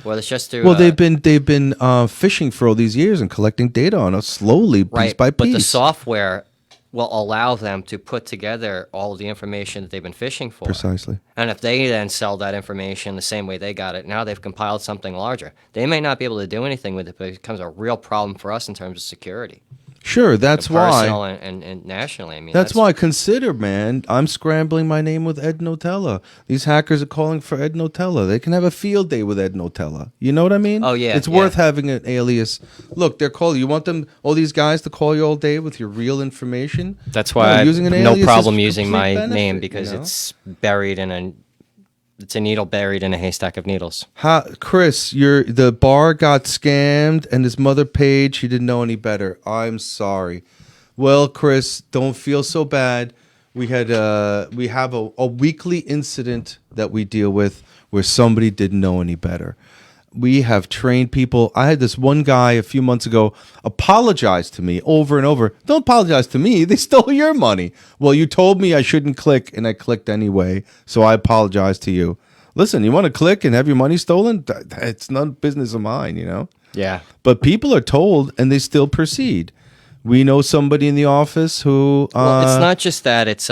Whether it's just through they've been phishing for all these years and collecting data on us slowly, piece by piece. But the software will allow them to put together all of the information that they've been fishing for. Precisely. And if they then sell that information the same way they got it, now they've compiled something larger. They may not be able to do anything with it, but it becomes a real problem for us in terms of security. Sure, that's personal why. And nationally. I mean, that's why. Consider, man, I'm scrambling my name with Ed Notella. These hackers are calling for Ed Notella. They can have a field day with Ed Notella. You know what I mean? Oh, yeah. It's worth having an alias. Look, they're calling. You want them, all these guys, to call you all day with your real information? That's why I have using an no alias problem is using complete my benefit, name, because you know? it's a needle buried in a haystack of needles. Chris, the bar got scammed and his mother paid. She didn't know any better. I'm sorry. Well, Chris, don't feel so bad. We have a weekly incident that we deal with where somebody didn't know any better. We have trained people. I had this one guy a few months ago apologize to me over and over. Don't apologize to me. They stole your money. Well, you told me I shouldn't click, and I clicked anyway, so I apologize to you. Listen, you want to click and have your money stolen? It's not business of mine, you know? Yeah. But people are told, and they still proceed. We know somebody in the office who... well, it's not just that. It's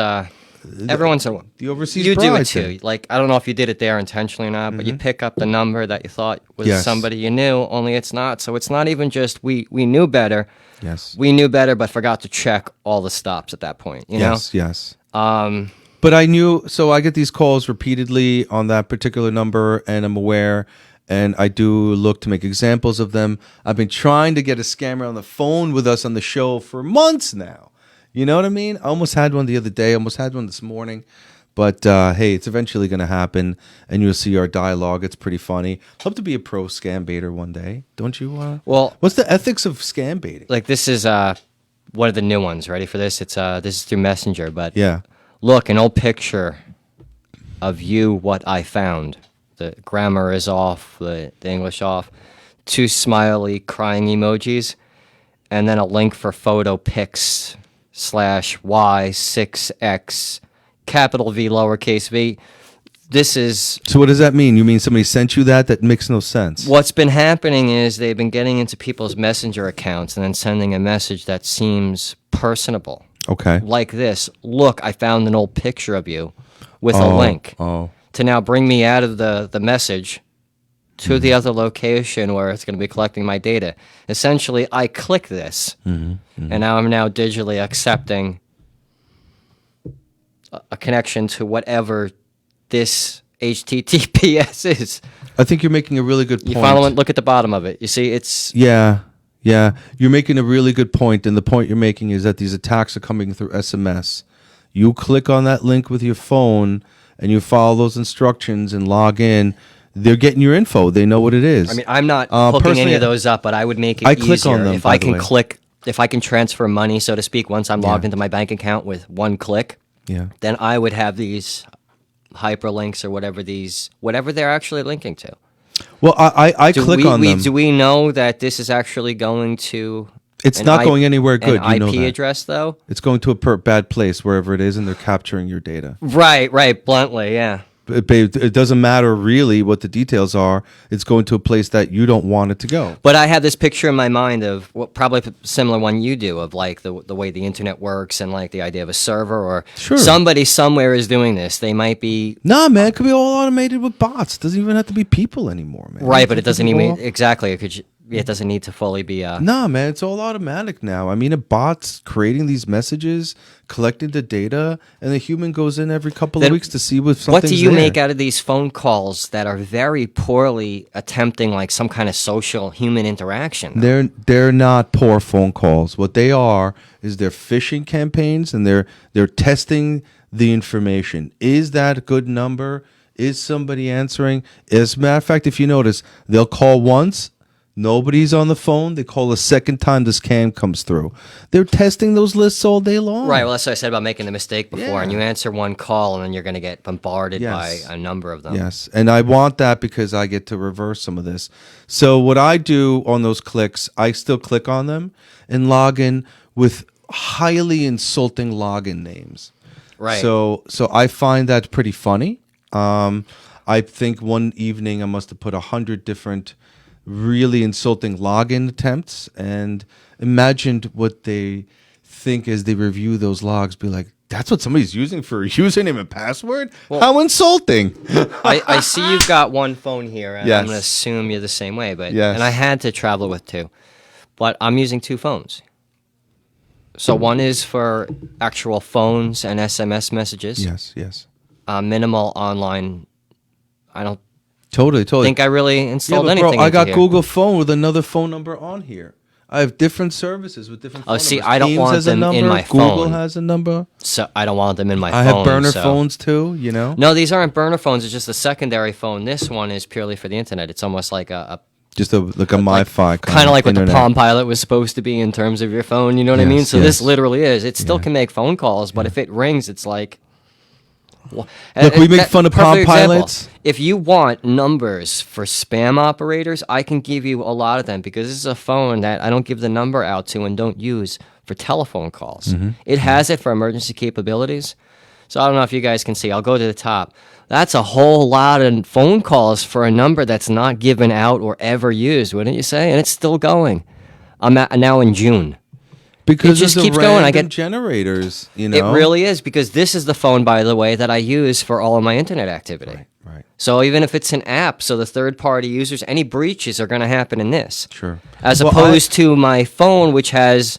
every once in a while. The overseas you do bride it too. thing. Like, I don't know if you did it there intentionally or not, but you pick up the number that you thought was Yes. somebody you knew, only it's not. So it's not even just we knew better. Yes. We knew better, but forgot to check all the stops at that point. You know? Yes. But I knew, so I get these calls repeatedly on that particular number, and I'm aware, and I do look to make examples of them. I've been trying to get a scammer on the phone with us on the show for months now. You know what I mean? I almost had one the other day, almost had one this morning. But hey, it's eventually going to happen, and you'll see our dialogue. It's pretty funny. Hope to be a pro scam baiter one day. Don't you? Well, what's the ethics of scam baiting? like, this is one of the new ones. Ready for this? It's this is through Messenger, but Yeah. look, an old picture of you, what I found. The grammar is off, the English off. 2 smiley crying emojis, and then a link for photo pics /Y6X, capital V, lowercase v. This is... So what does that mean? You mean somebody sent you that? That makes no sense. What's been happening is they've been getting into people's Messenger accounts and then sending a message that seems personable. Okay. Like this: look, I found an old picture of you with a link to now bring me out of the message to the other location where it's going to be collecting my data. Essentially, I click this, and now I'm now digitally accepting a connection to whatever this HTTPS is. I think you're making a really good point. You follow it? Look at the bottom of it. You see, it's... Yeah. You're making a really good point, and the point you're making is that these attacks are coming through SMS. You click on that link with your phone, and you follow those instructions and log in. They're getting your info. They know what it is. I mean, I'm not hooking any of those up, but I would make it easier click on them, if by I the can way. click, if I can transfer money, so to speak, once I'm logged into my bank account with one click. Yeah. Then I would have these hyperlinks or whatever they're actually linking to. Well, I click on them. Do we know that this is actually going to? It's not going anywhere good. An you know IP that. address, though. It's going to a bad place, wherever it is, and they're capturing your data. Right. Bluntly, yeah. It doesn't matter really what the details are. It's going to a place that you don't want it to go. But I have this picture in my mind of what probably a similar one you do of like the way the internet works and like the idea of a server or Sure. somebody somewhere is doing this. They might be Nah, man, it could be all automated with bots. It doesn't even have to be people anymore, man. right, but it doesn't even even exactly. It doesn't need to fully be. Nah, man, it's all automatic now. I mean, a bot's creating these messages, collecting the data, and the human goes in every couple of Then weeks to see if something's what do you there. make out of these phone calls that are very poorly attempting like some kind of social human interaction? They're not poor phone calls. What they are is they're phishing campaigns, and they're testing the information. Is that a good number? Is somebody answering? As a matter of fact, if you notice, they'll call once. Nobody's on the phone. They call a second time the scam comes through. They're testing those lists all day long. Right. Well, that's what I said about making the mistake before. Yeah. And you answer one call, and then you're going to get bombarded Yes. by a number of them. Yes, and I want that because I get to reverse some of this. So what I do on those clicks, I still click on them and log in with highly insulting login names. Right. So I find that pretty funny. I think one evening I must have put 100 different really insulting login attempts and imagined what they think as they review those logs. Be like, that's what somebody's using for a username and password? How insulting. I see you've got one phone here, and Yes. I'm going to assume you're the same way. But Yes. and I had to travel with two, but I'm using two phones. So one is for actual phones and SMS messages. Yes. Minimal online. I don't Totally. think I really Yeah, installed but anything. bro, I into got here. Google Phone with another phone number on here. I have different services with different phone Oh, see, numbers. I don't Teams want has a them in number, my Google phone. has a number. So I don't want them in my phone. I have burner so- phones too, you know? No, these aren't burner phones. It's just a secondary phone. This one is purely for the internet. It's almost like a Just like a MiFi kind of like what the internet. Palm Pilot was supposed to be in terms of your phone. You know what I mean? Yes, So this yes. literally is. It still can make phone calls, but if it rings, it's like. Well, Look, we make fun of Palm perfect example. Pilots. If you want numbers for spam operators, I can give you a lot of them because this is a phone that I don't give the number out to and don't use for telephone calls. Mm-hmm. It has it for emergency capabilities. So I don't know if you guys can see. I'll go to the top. That's a whole lot of phone calls for a number that's not given out or ever used, wouldn't you say? And it's still going. I'm now in June. Because It just of the keeps going. I random get- generators, you know? It really is because this is the phone, by the way, that I use for all of my internet activity. Right. So even if it's an app, so the third-party users, any breaches are going to happen in this. Sure. As Well, opposed to my phone, which has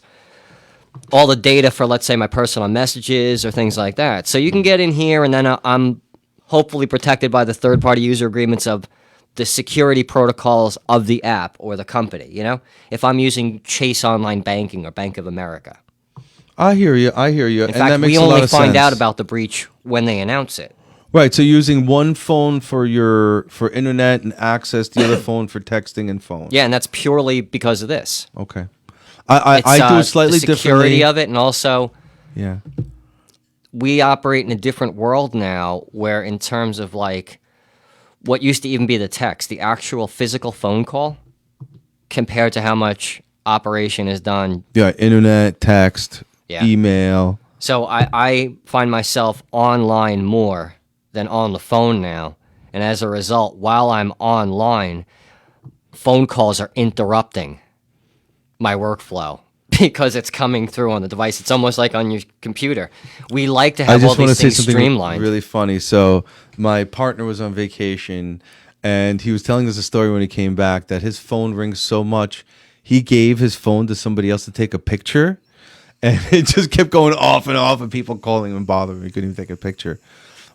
all the data for, let's say, my personal messages or things like that. So you can get in here, and then I'm hopefully protected by the third-party user agreements of the security protocols of the app or the company, you know? If I'm using Chase Online Banking or Bank of America. I hear you. In And that fact, makes we a lot only of find sense. out about the breach when they announce it. Right, so using one phone for internet and access, the other phone for texting and phone. Yeah, and that's purely because of this. Okay. I do It's, slightly the security differently. of it, and also Yeah. we operate in a different world now where in terms of like what used to even be the text, the actual physical phone call compared to how much operation is done. Yeah, internet, text, Yeah. email. So I find myself online more than on the phone now. And as a result, while I'm online, phone calls are interrupting my workflow because it's coming through on the device. It's almost like on your computer. We like to I have all just want to these say things something streamlined. really funny. So my partner was on vacation, and he was telling us a story when he came back that his phone rings so much, he gave his phone to somebody else to take a picture, and it just kept going off, and people calling him and bothering him. He couldn't even take a picture,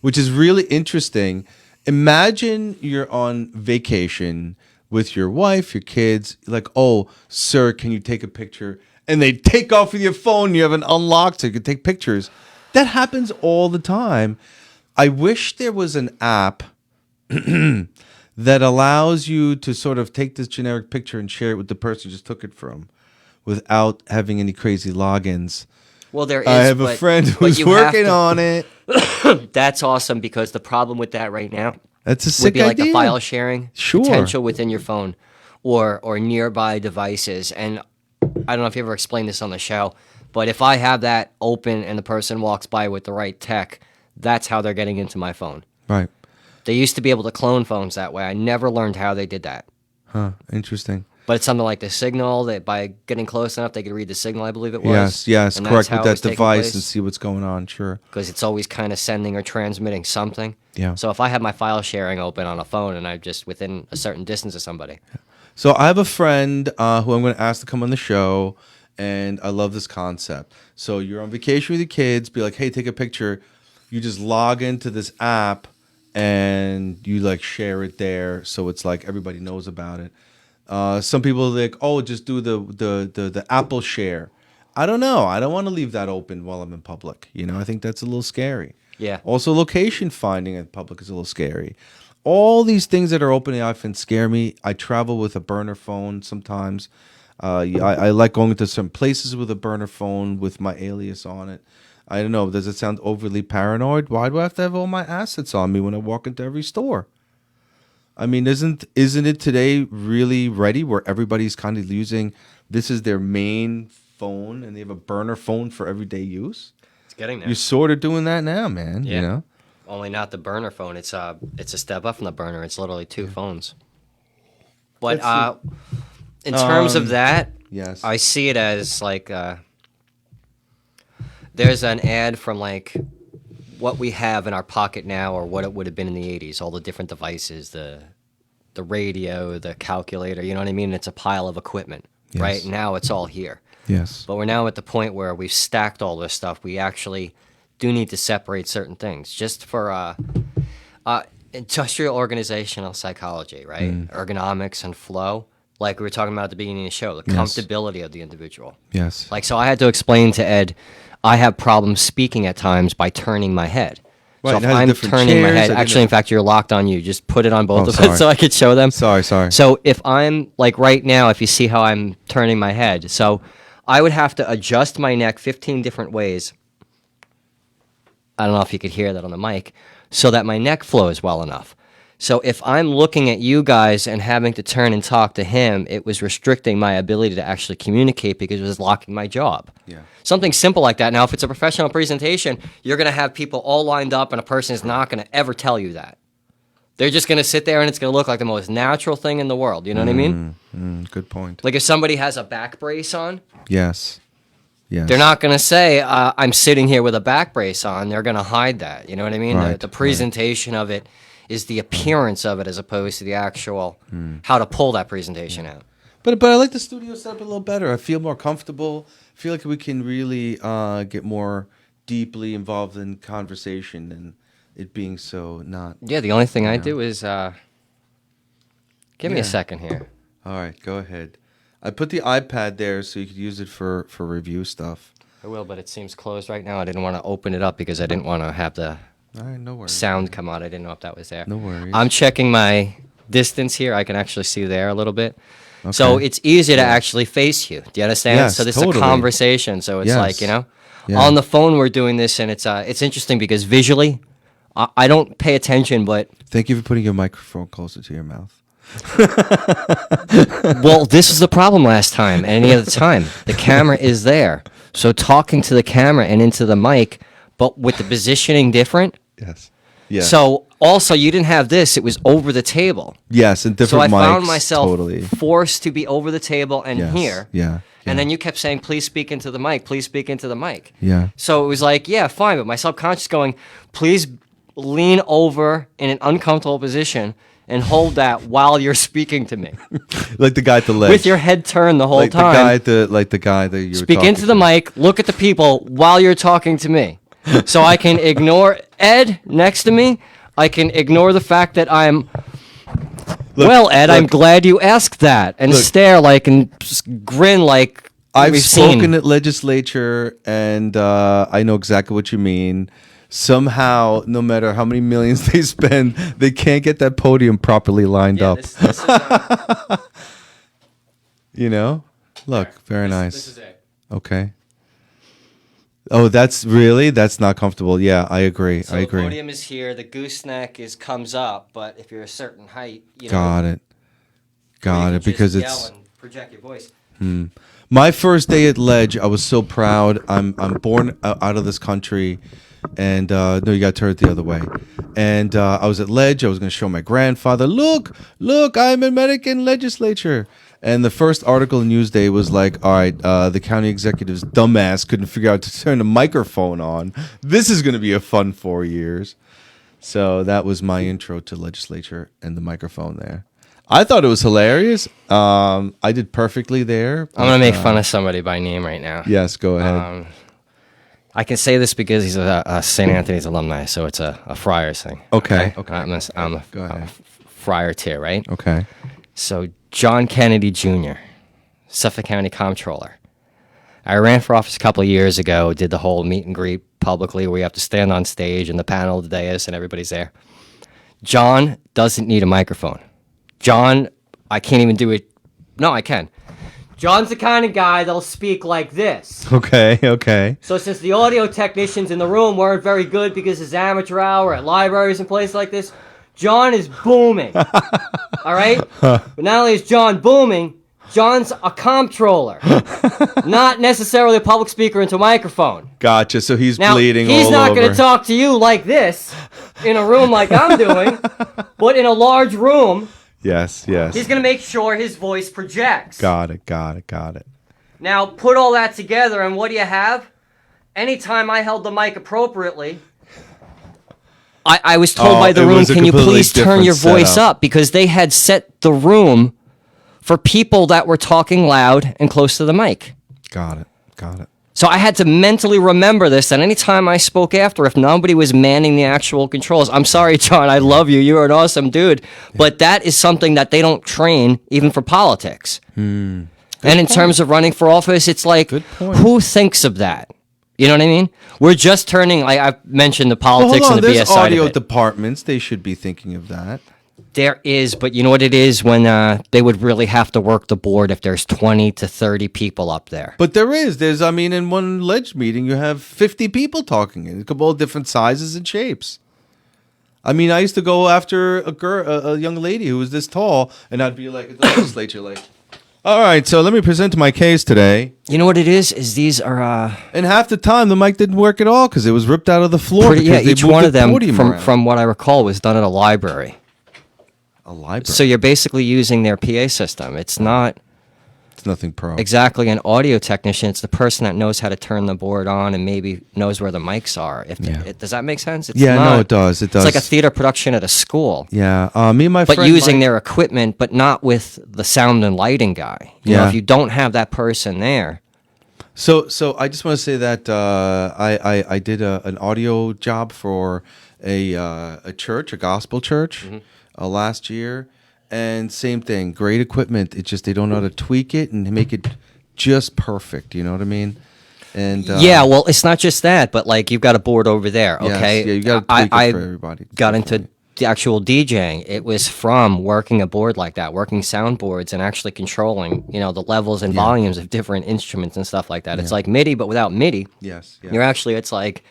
which is really interesting. Imagine you're on vacation with your wife, your kids, like, oh, sir, can you take a picture? And they take off with your phone. You have it unlocked so you can take pictures. That happens all the time. I wish there was an app that allows you to sort of take this generic picture and share it with the person you just took it from without having any crazy logins. Well, there is. I have a but- friend but who's you have working to- on it. That's awesome because the problem with that right now That's a would sick be like idea. the file sharing Sure. potential within your phone or nearby devices. And I don't know if you ever explained this on the show, but if I have that open and the person walks by with the right tech, that's how they're getting into my phone. Right. They used to be able to clone phones that way. I never learned how they did that. Huh. Interesting. But it's something like the signal that by getting close enough, they could read the signal, I believe it was. Yes, And correct, that's how with it that was taking device place. and see what's going on, sure. Because it's always kind of sending or transmitting something. Yeah. So if I have my file sharing open on a phone and I'm just within a certain distance of somebody. So I have a friend who I'm going to ask to come on the show, and I love this concept. So you're on vacation with your kids, be like, hey, take a picture. You just log into this app, and you like share it there, so it's like everybody knows about it. Some people are like, oh, just do the Apple share. I don't know. I don't want to leave that open while I'm in public. You know, I think that's a little scary. Yeah. Also, location finding in public is a little scary. All these things that are open in the iPhone scare me. I travel with a burner phone sometimes. I like going to some places with a burner phone with my alias on it. I don't know. Does it sound overly paranoid? Why do I have to have all my assets on me when I walk into every store? I mean, isn't it today really ready where everybody's kind of using this is their main phone and they have a burner phone for everyday use? It's getting there. You're sort of doing that now, man. Yeah. You know? Only not the burner phone. It's a step up from the burner. It's literally two phones. But in terms of that, Yes. I see it as like there's an ad from like what we have in our pocket now or what it would have been in the 80s, all the different devices, the radio, the calculator, you know what I mean? It's a pile of equipment. Yes. Right now it's all here. Yes. But we're now at the point where we've stacked all this stuff. We actually do need to separate certain things just for industrial organizational psychology, right? Ergonomics and flow, like we were talking about at the beginning of the show, the Yes. comfortability of the individual. Yes. Like, so I had to explain to Ed, I have problems speaking at times by turning my head. Right, So it if has I'm different turning my chairs, head, I actually, in didn't- fact, you're locked on you. Just put it on both Oh, of sorry. us so I could show them. Sorry. So if I'm, like right now, if you see how I'm turning my head, so I would have to adjust my neck 15 different ways. I don't know if you could hear that on the mic, so that my neck flows well enough. So if I'm looking at you guys and having to turn and talk to him, it was restricting my ability to actually communicate because it was locking my jaw up. Yeah. Something simple like that. Now, if it's a professional presentation, you're going to have people all lined up and a person is not going to ever tell you that. They're just going to sit there and it's going to look like the most natural thing in the world. You know what I mean? Good point. Like if somebody has a back brace on, Yes. Yes. they're not going to say, I'm sitting here with a back brace on. They're going to hide that. You know what I mean? Right, The presentation of it is the appearance of it as opposed to the actual how to pull that presentation out. But I like the studio setup a little better. I feel more comfortable. I feel like we can really get more deeply involved in conversation and it being so not. Yeah, the only thing I do is give me Yeah. a second here. All right, go ahead. I put the iPad there so you could use it for review stuff. I will, but it seems closed right now. I didn't want to open it up because I didn't want to have the All right, no worries. sound come out. I didn't know if that was there. No worries. I'm checking my distance here. I can actually see there a little bit. So Okay. it's easier to actually face you. Do you understand? Yes, So this totally. is a conversation. So it's Yes. like, you know, Yeah. on the phone we're doing this, and it's interesting because visually, I don't pay attention, but Thank you for putting your microphone closer to your mouth. well, this was the problem last time and any other time. The camera is there. So talking to the camera and into the mic, but with the positioning different. Yes. Yes. So also you didn't have this, it was over the table. yes, and So different I mics. found myself totally. forced to be over the table and Yes. here. Yeah. And then you kept saying, please speak into the mic, please speak into the mic. Yeah. So it was like, yeah, fine. But my subconscious going, please lean over in an uncomfortable position and hold that while you're speaking to me. Like the guy at the ledge. With your head turned the whole like time. the guy that you were Speak talking into the to. mic, look at the people while you're talking to me. So I can ignore Ed next to me. I can ignore the fact that I'm... Look, well, Ed, I'm look, glad you asked that. And Look. stare like and just grin like I've we've spoken seen. at legislature, and I know exactly what you mean. Somehow, no matter how many millions they spend, they can't get that podium properly lined up. This is, You know? Look, very nice. This is it. Okay. Oh, that's not comfortable. Yeah, I agree. So I the agree. podium is here. The gooseneck comes up, but if you're a certain height, you know, Got it. you Got can it. Because just it's yell and project your voice. my first day at Ledge. I was so proud. I'm born out of this country. And no, you got to turn it the other way. And I was at Ledge. I was going to show my grandfather, look, I'm in American legislature. And the first article in Newsday was like, all right, the county executive's dumbass couldn't figure out to turn the microphone on. This is going to be a fun 4 years. So that was my intro to legislature and the microphone there. I thought it was hilarious. I did perfectly there. I'm going to make fun of somebody by name right now. Yes, go ahead. I can say this because he's a St. Anthony's alumni, so it's a Friars thing. Okay. I'm a Friar tier, right? Okay. So John Kennedy Jr., Suffolk County Comptroller. I ran for office a couple of years ago, did the whole meet and greet publicly where you have to stand on stage and the panel, the dais, and everybody's there. John doesn't need a microphone. John, I can't even do it. No, I can. John's the kind of guy that'll speak like this. Okay. So since the audio technicians in the room weren't very good because it's amateur hour at libraries and places like this, John is booming. All right? But not only is John booming, John's a comptroller. Not necessarily a public speaker into a microphone. Gotcha. So he's Now, bleeding he's all not over. going to talk to you like this in a room like I'm doing, but in a large room, Yes. he's going to make sure his voice projects. Got it. Now, put all that together, and what do you have? Anytime I held the mic appropriately, I was told by the it room, was a can you completely please turn different your voice setup. up? Because they had set the room for people that were talking loud and close to the mic. Got it. So I had to mentally remember this, that anytime I spoke after, if nobody was manning the actual controls, I'm sorry, John, I love you, you're an awesome dude, but that is something that they don't train even for politics. And in terms of running for office, it's like, Good point. who thinks of that? You know what I mean? We're just turning, like I've mentioned the politics Hold on. and the There's BS side audio of it. departments. They should be thinking of that. There is, but you know what it is when they would really have to work the board if there's 20 to 30 people up there. But I mean, in one Ledge meeting, you have 50 people talking. It could be all different sizes and shapes. I mean, I used to go after a young lady who was this tall, and I'd be like at the legislature, like, all right, so let me present my case today. You know what it is these are... And half the time, the mic didn't work at all because it was ripped out of the floor. yeah, because they each moved one the of them, podium around. from what I recall, was done at a library. A library. So you're basically using their PA system. It's not It's nothing pro. exactly an audio technician. It's the person that knows how to turn the board on and maybe knows where the mics are. Does that make sense? It's Yeah, not, no, it does. It does. It's like a theater production at a school. Yeah, me and my But friend using Mike- their equipment, but not with the sound and lighting guy. You know, Yeah. if you don't have that person there. So I just want to say that I did an audio job for a church, a gospel church, last year, and same thing, great equipment. It's just they don't know how to tweak it and make it just perfect. You know what I mean? And Yeah, well, it's not just that, but like you've got a board over there, yes, okay? yeah, you got to tweak it for everybody. Got into the actual DJing. It was from working a board like that, working soundboards and actually controlling, the levels and volumes of different instruments and stuff like that. It's like MIDI, but without MIDI. Yes, yeah. It's like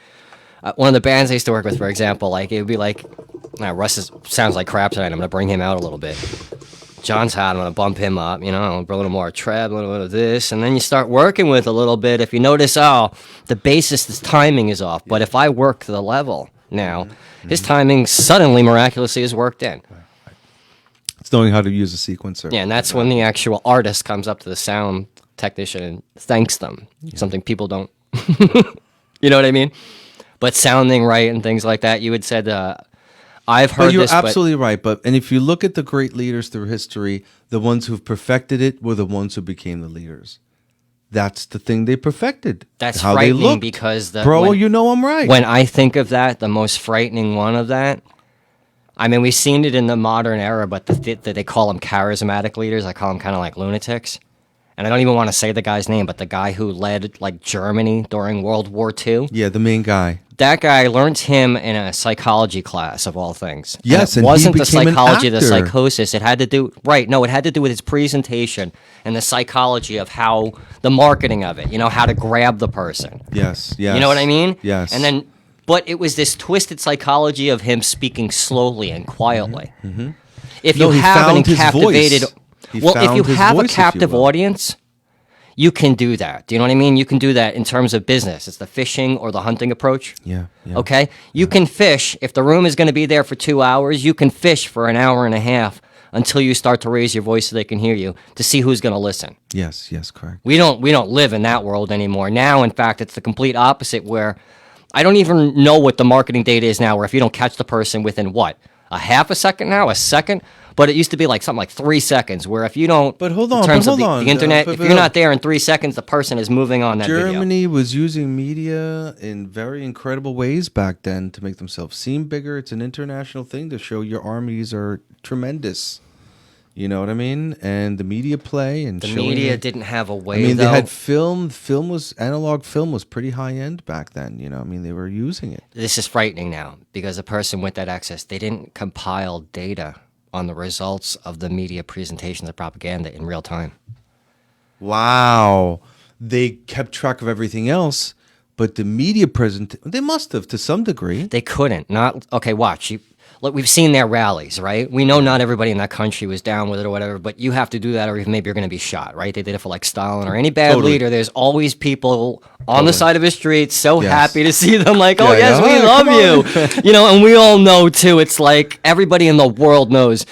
one of the bands I used to work with, for example, like it would be like, Russ sounds like crap tonight. I'm going to bring him out a little bit. John's hot. I'm going to bump him up, a little more treb, a little bit of this. And then you start working with a little bit. If you notice, the bassist's timing is off. But if I work the level now, his timing suddenly, miraculously, is worked in. It's knowing how to use a sequencer. Yeah, and that's when the actual artist comes up to the sound technician and thanks them. Something people don't. You know what I mean? But sounding right and things like that, you had said... I've heard But you're this, absolutely right. And if you look at the great leaders through history, the ones who've perfected it were the ones who became the leaders. That's the thing they perfected. That's how they frightening looked. because Bro, I'm right. When I think of that, the most frightening one of that, I mean, we've seen it in the modern era, but they call them charismatic leaders. I call them kind of like lunatics. And I don't even want to say the guy's name, but the guy who led like Germany during World War II. Yeah, the main guy. That guy learned him in a psychology class of all things. Yes, and and it he wasn't the became an psychology of the actor. psychosis. It had to do it had to do with his presentation and the psychology of how the marketing of it. How to grab the person. Yes. You know what I mean? Yes. And then, but it was this twisted psychology of him speaking slowly and quietly. Mm-hmm. If No, you he have an found his captivated, voice. He if found you his have voice, a if you captive will. audience, you can do that. Do you know what I mean? You can do that in terms of business. It's the fishing or the hunting approach. Yeah. Okay? You can fish. If the room is going to be there for 2 hours, you can fish for an hour and a half until you start to raise your voice so they can hear you to see who's going to listen. Yes, correct. We don't live in that world anymore. Now, in fact, it's the complete opposite where I don't even know what the marketing data is now, where if you don't catch the person within what? A half a second now? A second? But it used to be like something like 3 seconds, where if you don't, But hold on, in terms but of hold on. the internet, But- if you're not there in 3 seconds, the person is moving on that video. Germany was using media in very incredible ways back then to make themselves seem bigger. It's an international thing to show your armies are tremendous. You know what I mean? And the media play and The showing media it. didn't have a way, I mean, though. they had film. Analog film was pretty high end back then. You know, I mean, they were using it. This is frightening now because the person with that access, they didn't compile data on the results of the media presentations of propaganda in real time. Wow, they kept track of everything else, but the media they must have to some degree. They couldn't. Okay, watch. Look, we've seen their rallies, right? We know not everybody in that country was down with it or whatever, but you have to do that or maybe you're going to be shot, right? They did it for like Stalin or any bad Totally. leader. There's always people on the side of the street so Yes. happy to see them like, oh, Yeah, yes, yeah. we Oh, love come you. And we all know, too, it's like everybody in the world knows.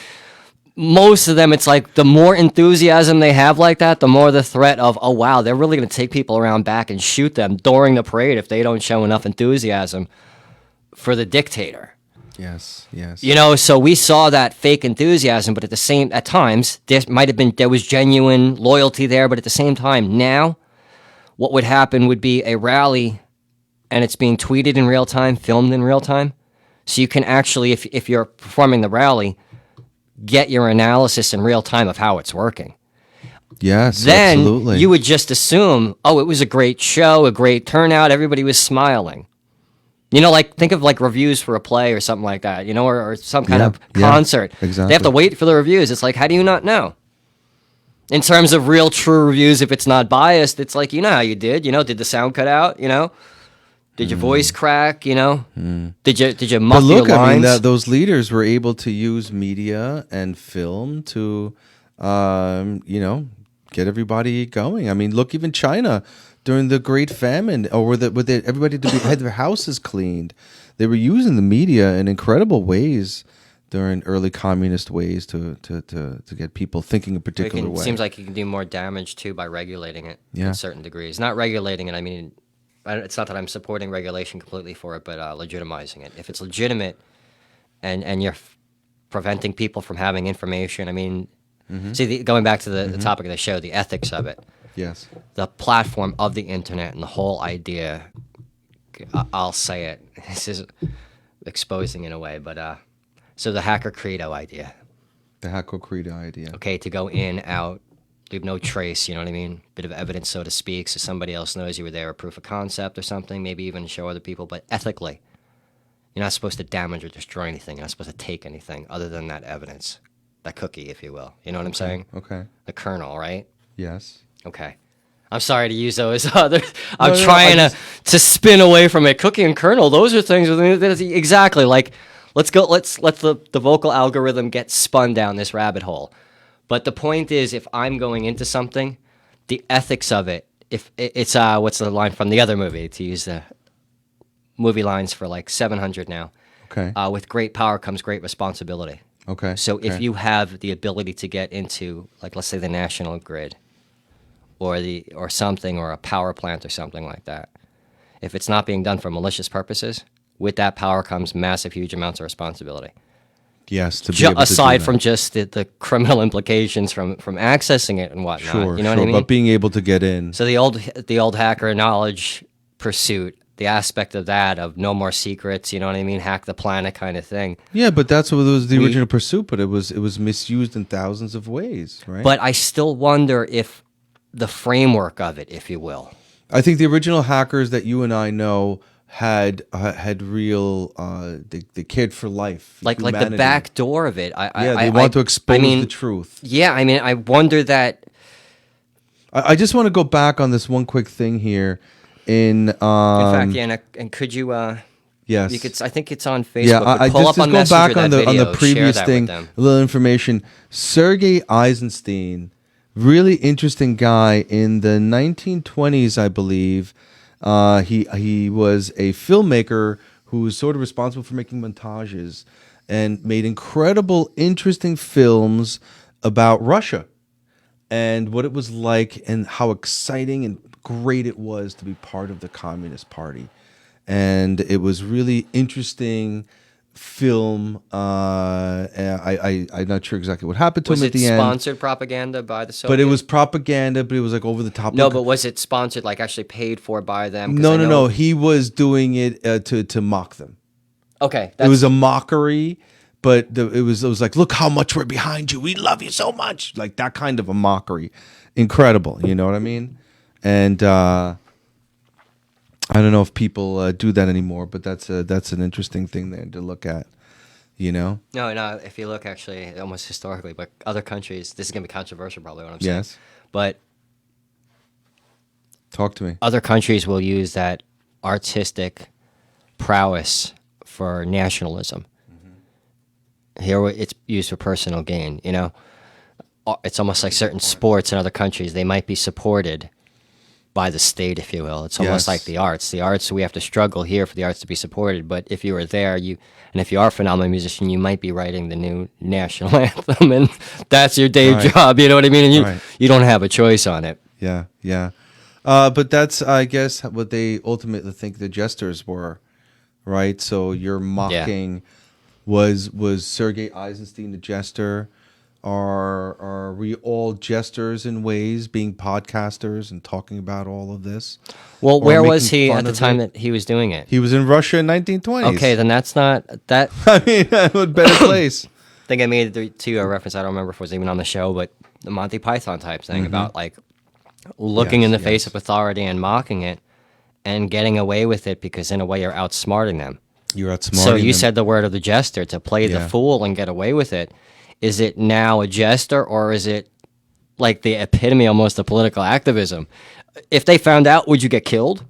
Most of them, it's like the more enthusiasm they have like that, the more the threat of, oh, wow, they're really going to take people around back and shoot them during the parade if they don't show enough enthusiasm for the dictator. Yes. So we saw that fake enthusiasm, but at times, there was genuine loyalty there, but at the same time, now, what would happen would be a rally, and it's being tweeted in real time, filmed in real time, so you can actually, if you're performing the rally, get your analysis in real time of how it's working. Yes, Then absolutely. you would just assume, oh, it was a great show, a great turnout, everybody was smiling. Like think of like reviews for a play or something like that, or some kind of concert. Exactly. They have to wait for the reviews. It's like, how do you not know? In terms of real, true reviews, if it's not biased, it's like, how you did. Did the sound cut out? Did your voice crack? Did you muff But look, your I lines? mean, those leaders were able to use media and film to, get everybody going. I mean, look, even China during the Great Famine, or with everybody had their houses cleaned. They were using the media in incredible ways during early communist ways to get people thinking a particular way. It seems like you can do more damage too by regulating it Yeah. in certain degrees. Not regulating it. I mean, it's not that I'm supporting regulation completely for it, but legitimizing it. If it's legitimate, and you're preventing people from having information, I mean, see, going back to the topic of the show, the ethics of it. Yes. The platform of the internet and the whole idea, I'll say it, this is exposing in a way, but so the hacker credo idea. The Hacker Credo idea. Okay, to go in, out, leave no trace, you know what I mean? Bit of evidence, so to speak, so somebody else knows you were there, a proof of concept or something, maybe even show other people, but ethically, you're not supposed to damage or destroy anything. You're not supposed to take anything other than that evidence, that cookie, if you will. You know what I'm saying? Okay. The kernel, right? Yes. Okay. I'm sorry to use those others. I'm no, trying to spin away from it. Cookie and kernel, those are things exactly like let's let the vocal algorithm get spun down this rabbit hole. But the point is, if I'm going into something, the ethics of it, if it's what's the line from the other movie, to use the movie lines for like 700 now. Okay. With great power comes great responsibility. Okay. So if okay. you have the ability to get into, like, let's say the national grid, or something, or a power plant or something like that, if it's not being done for malicious purposes, with that power comes massive, huge amounts of responsibility. Yes, to be able to do Aside that. from just the criminal implications from accessing it and whatnot. Sure, you know sure, what I mean? but being able to get in. So the old hacker knowledge pursuit, the aspect of that, of no more secrets, you know what I mean? Hack the planet kind of thing. Yeah, but that's what was the original pursuit, but it was misused in thousands of ways, right? But I still wonder if the framework of it, if you will. I think the original hackers that you and I know had real they cared for life, Like the humanity. back door of it. They want to expose the truth. Yeah, I mean, I wonder that. I just want to go back on this one quick thing here. In fact, yeah, and could you? Yes, You could. I think it's on Facebook. Yeah, I pull just up on go Messenger back on that the video, previous share that thing. with them. A little information. Sergei Eisenstein Really interesting guy. In the 1920s, I believe, he was a filmmaker who was sort of responsible for making montages and made incredible, interesting films about Russia and what it was like and how exciting and great it was to be part of the Communist Party. And it was really interesting film. I'm not sure exactly what happened to him at the end. Was it sponsored propaganda by the Soviets? But it was propaganda, but it was like over the top. No, but was it sponsored, like actually paid for by them? 'Cause No. He was doing it to mock them. Okay. It was a mockery, but it was like, look how much we're behind you. We love you so much. Like that kind of a mockery. Incredible. You know what I mean? And I don't know if people do that anymore, but that's an interesting thing there to look at. You know? No. If you look actually almost historically, but other countries, this is going to be controversial probably what I'm saying. Yes. But talk to me. Other countries will use that artistic prowess for nationalism. Mm-hmm. Here it's used for personal gain, you know? It's almost like certain sports in other countries, they might be supported by the state, if you will. It's almost like the arts. The arts, we have to struggle here for the arts to be supported. But if you were there, and if you are a phenomenal musician, you might be writing the new national anthem, and that's your day job. You know what I mean? And you don't have a choice on it. Yeah. But that's, I guess, what they ultimately think the jesters were, right? So you're mocking. Was Sergei Eisenstein the jester? Are we all jesters in ways, being podcasters and talking about all of this? Well, where was he at the time that he was doing it? He was in Russia in 1920s. Okay, then that's not that. I mean, a better place. I think I made it to a reference. I don't remember if it was even on the show, but the Monty Python type thing about like looking in the face of authority and mocking it and getting away with it because in a way you're outsmarting them. You're outsmarting So you them. said the word of the jester, to play the fool and get away with it. Is it now a jester, or is it like the epitome almost of political activism? If they found out, would you get killed?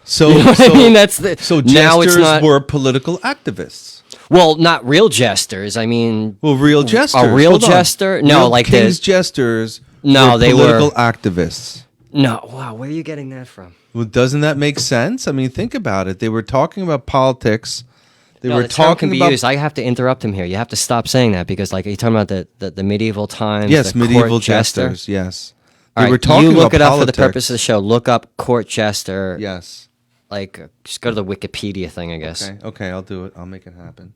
So, you know what I mean? So now it's jesters not, were political activists. Well, not real jesters. I mean, real jesters. A real Hold on. jester? No, real like King's jesters. No, were they political were activists. No, wow, where are you getting that from? Well, doesn't that make sense? I mean, think about it. They were talking about politics. They were the term talking can be about. used. I have to interrupt him here. You have to stop saying that because, like, are you talking about the medieval times? Yes, the medieval court jester? jesters. Yes, All they were right, talking you look about it up politics. for the purpose of the show. Look up court jester. Yes. Like, just go to the Wikipedia thing, I guess. Okay, I'll do it. I'll make it happen.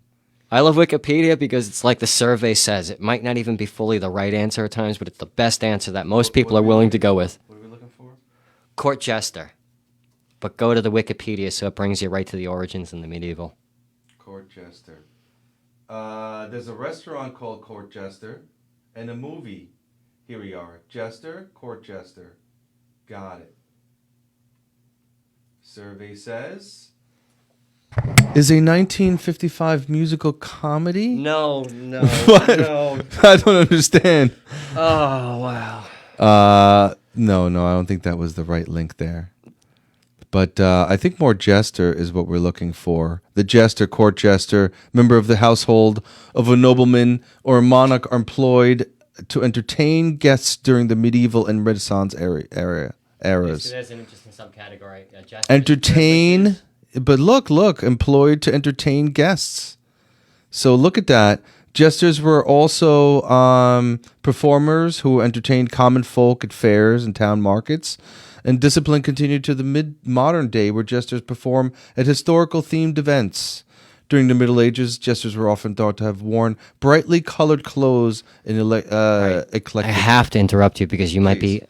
I love Wikipedia because it's like the survey says. It might not even be fully the right answer at times, but it's the best answer that most people are willing to go with. What are we looking for? Court jester. But go to the Wikipedia so it brings you right to the origins in the medieval. Court jester. There's a restaurant called Court Jester and a movie. Here we are. Jester, Court Jester. Got it. Survey says is a 1955 musical comedy. No. What? No. I don't understand. Oh, wow. No, I don't think that was the right link there. But I think more jester is what we're looking for. The jester, court jester, member of the household of a nobleman or a monarch are employed to entertain guests during the medieval and Renaissance eras. There's an interesting subcategory. Entertain, but look, employed to entertain guests. So look at that. Jesters were also performers who entertained common folk at fairs and town markets. And discipline continued to the mid-modern day where jesters perform at historical-themed events. During the Middle Ages, jesters were often thought to have worn brightly colored clothes in eclectic... I have to interrupt you because you might be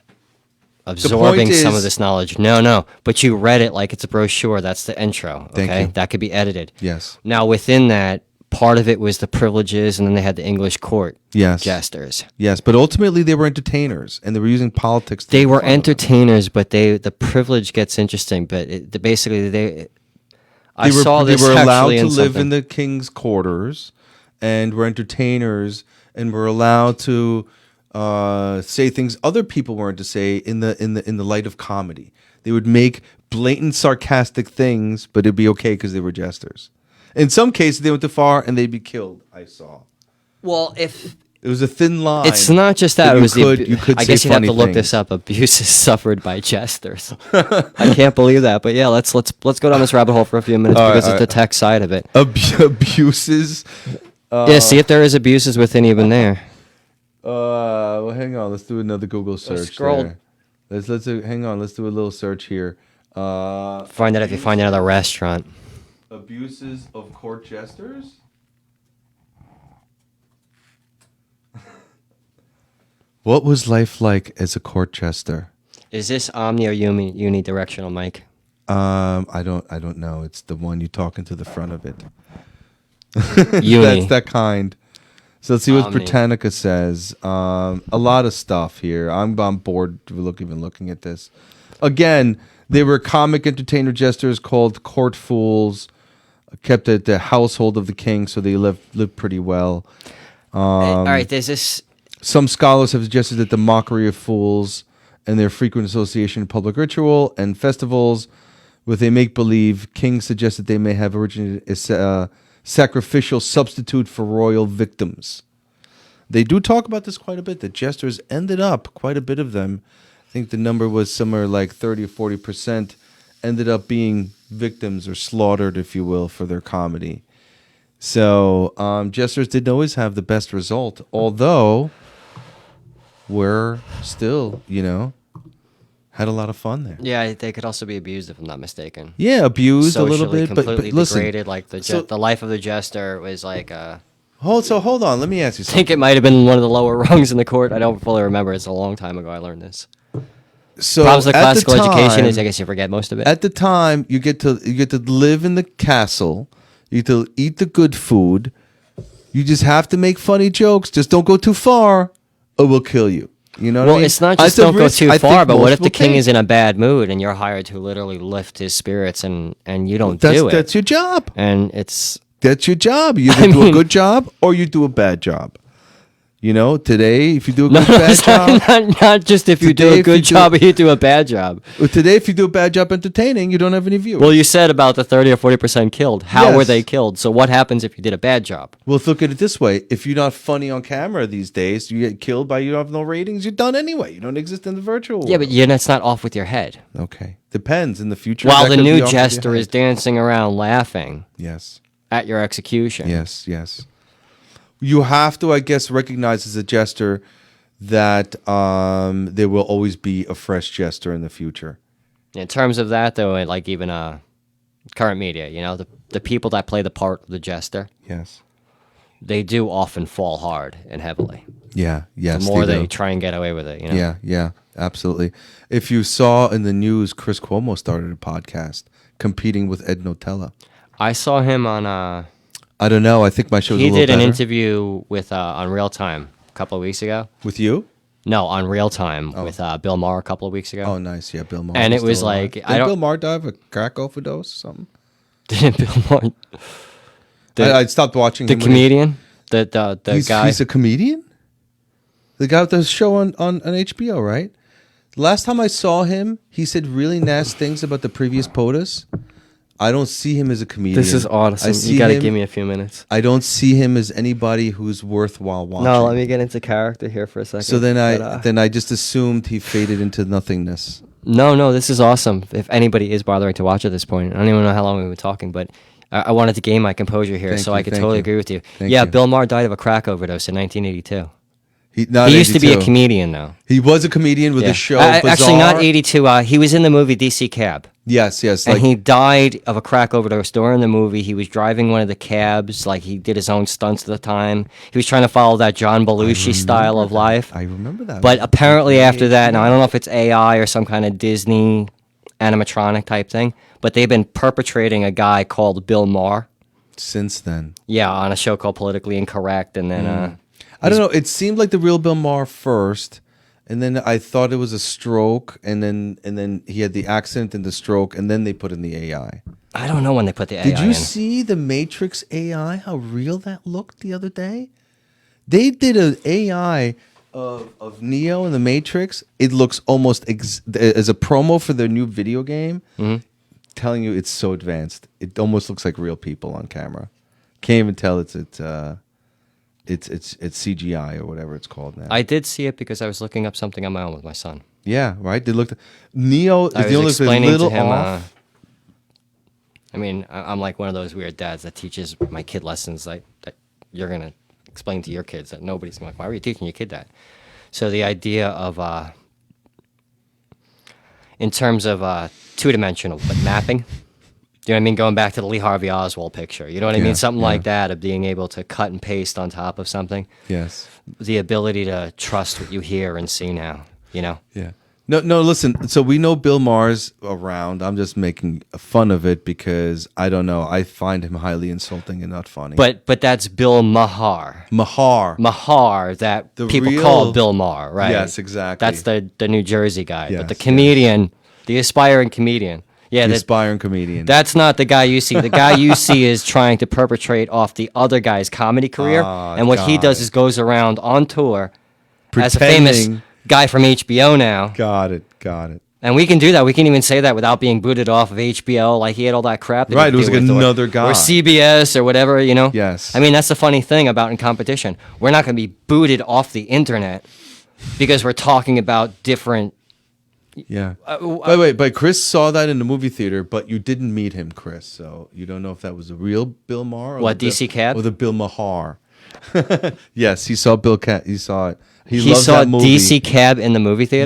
absorbing some of this knowledge. No, but you read it like it's a brochure. That's the intro, okay? Thank you. That could be edited. Yes. Now, within that, part of it was the privileges, and then they had the English court jesters. Yes, but ultimately they were entertainers, and they were using politics. They were entertainers, but the privilege gets interesting. But they were allowed to live in the king's quarters, and were entertainers, and were allowed to say things other people weren't to say in the light of comedy. They would make blatant sarcastic things, but it'd be okay because they were jesters. In some cases, they went too far and they'd be killed. I saw. Well, if It was a thin line. It's not just that. But It was you could I say guess you'd have funny to look things. this up. Abuses suffered by jesters. I can't believe that. But yeah, let's go down this rabbit hole for a few minutes All right, because all it's the right. tech side of it. Abuses. Yeah, see if there is abuses within even there. Well, hang on. Let's do another Google search. scroll. There. Hang on. Let's do a little search here. Find out if you find another restaurant. Abuses of court jesters. What was life like as a court jester? Is this omni or unidirectional mic? I don't know. It's the one you talk into the front of it. Uni. That's that kind. So let's see what Omni. Britannica says. A lot of stuff here. I'm on board even looking at this. Again, they were comic entertainer jesters called court fools, kept at the household of the king, so they lived pretty well. All right, there's this. Some scholars have suggested that the mockery of fools and their frequent association in public ritual and festivals with a make-believe king suggests that they may have originated as a sacrificial substitute for royal victims. They do talk about this quite a bit. The jesters ended up, quite a bit of them, I think the number was somewhere like 30 or 40%, ended up being victims or slaughtered, if you will, for their comedy. So jesters didn't always have the best result, although we're still, had a lot of fun there. Yeah, they could also be abused if I'm not mistaken. Yeah, abused a little Socially bit, but completely listen. degraded. Like the life of the jester was like. Hold on. Let me ask you I something. think it might have been one of the lower rungs in the court. I don't fully remember. It's a long time ago I learned this. So Problems with at the classical education is I time- guess you forget most of it. At the time, you get to live in the castle. You get to eat the good food. You just have to make funny jokes. Just don't go too far, or we'll kill you. You know what I Well, mean? it's not just That's a don't go risk too I far, think but what most if the will king take. is in a bad mood and you're hired to literally lift his spirits and you don't That's do it? that's your job. And it's That's your job. You either do a good job or you do a bad job. Today, if you do a good bad job, not just if you do Today, a if good you do- job or you do a bad job. today if you do a bad job entertaining, you don't have any viewers. Well, you said about the 30 or 40% killed. How were Yes. they killed? So what happens if you did a bad job? Well, look at it this way. If you're not funny on camera these days, you get killed by you have no ratings, you're done anyway. You don't exist in the virtual world. Yeah, but that's not off with your head. Okay. Depends. In the future. While that the could be new off of your jester is head. dancing around laughing Yes. at your execution. Yes. You have to, I guess, recognize as a jester that there will always be a fresh jester in the future. In terms of that, though, like even current media, the people that play the part of the jester, Yes. they do often fall hard and heavily. Yeah. Yes. The more they they do. try and get away with it, Yeah, absolutely. If you saw in the news, Chris Cuomo started a podcast competing with Ed Notella. I saw him on. I don't know. I think my show's a He little did an better. interview with on Real Time a couple of weeks ago. With you? No, on Real Time with Bill Maher a couple of weeks ago. Oh, nice. Yeah, Bill Maher. And is it was still alive. like, Did I don't- Bill Maher die of a crack overdose or something? Didn't Bill Maher? I stopped watching The him when he- comedian, the guy. He's a comedian? The guy with the show on HBO, right? Last time I saw him, he said really nasty things about the previous POTUS. I don't see him as a comedian. This is awesome. I see You got to him- give me a few minutes. I don't see him as anybody who's worthwhile watching. No, let me get into character here for a second. So then But, I just assumed he faded into nothingness. No, this is awesome. If anybody is bothering to watch at this point, I don't even know how long we've been talking, but I wanted to gain my composure here, Thank so you, I could thank totally you. agree with you. Thank Yeah, you. Bill Maher died of a crack overdose in 1982. He not He used to be a 82. comedian, though. He was a comedian with Yeah. a show. Actually, not Bizarre. 82. He was in the movie DC Cab. Yes. And Like he died of a crack overdose during the movie. He was driving one of the cabs, like he did his own stunts at the time. He was trying to follow that John Belushi style of life. I remember that. But apparently after that, now I don't know if it's AI or some kind of Disney animatronic type thing, but they've been perpetrating a guy called Bill Maher. Since then, Yeah, on a show called Politically Incorrect, and then I don't know. It seemed like the real Bill Maher first, and then I thought it was a stroke, and then he had the accident and the stroke, and then they put in the AI. I don't know when they put the AI Did you in. see the Matrix AI? How real that looked the other day? They did an AI of Neo in the Matrix. It looks almost as a promo for their new video game. Telling you it's so advanced. It almost looks like real people on camera. Can't even tell it's it's CGI or whatever it's called now. I did see it because I was looking up something on my own with my son. Yeah, right. They looked. Neo is I the only was one that's a explaining little to him. off. I mean, I'm like one of those weird dads that teaches my kid lessons that you're gonna explain to your kids that nobody's gonna like. Why are you teaching your kid that? So the idea of, in terms of two-dimensional, but mapping. Do you know what I mean? Going back to the Lee Harvey Oswald picture. You know what I Yeah, mean? Something yeah. like that, of being able to cut and paste on top of something. Yes. The ability to trust what you hear and see now, you know? Yeah. No, listen. So we know Bill Maher's around. I'm just making fun of it because I don't know. I find him highly insulting and not funny. But that's Bill Maher. Maher. That The people real- call Bill Maher, right? Yes, exactly. That's the New Jersey guy. Yes, but the comedian, the aspiring comedian. Yeah, The aspiring comedian. that's not the guy you see. The guy you see is trying to perpetrate off the other guy's comedy career. And what he got does it. is goes around on tour as a famous Pretending. guy from HBO now. Got it. And we can do that. We can even say that without being booted off of HBO. Like he had all that crap. that he Right, had it to was deal like with, another guy. Or CBS or whatever, you know? Yes. I mean, that's the funny thing about in competition. We're not going to be booted off the internet because we're talking about different. Yeah. By the way, but Chris saw that in the movie theater, but you didn't meet him, Chris. So you don't know if that was the real Bill Maher or What, the DC Cab? or the Bill Maher. Yes, he saw Bill Cat. He saw it. He He loves saw that movie. DC Cab in the movie theater.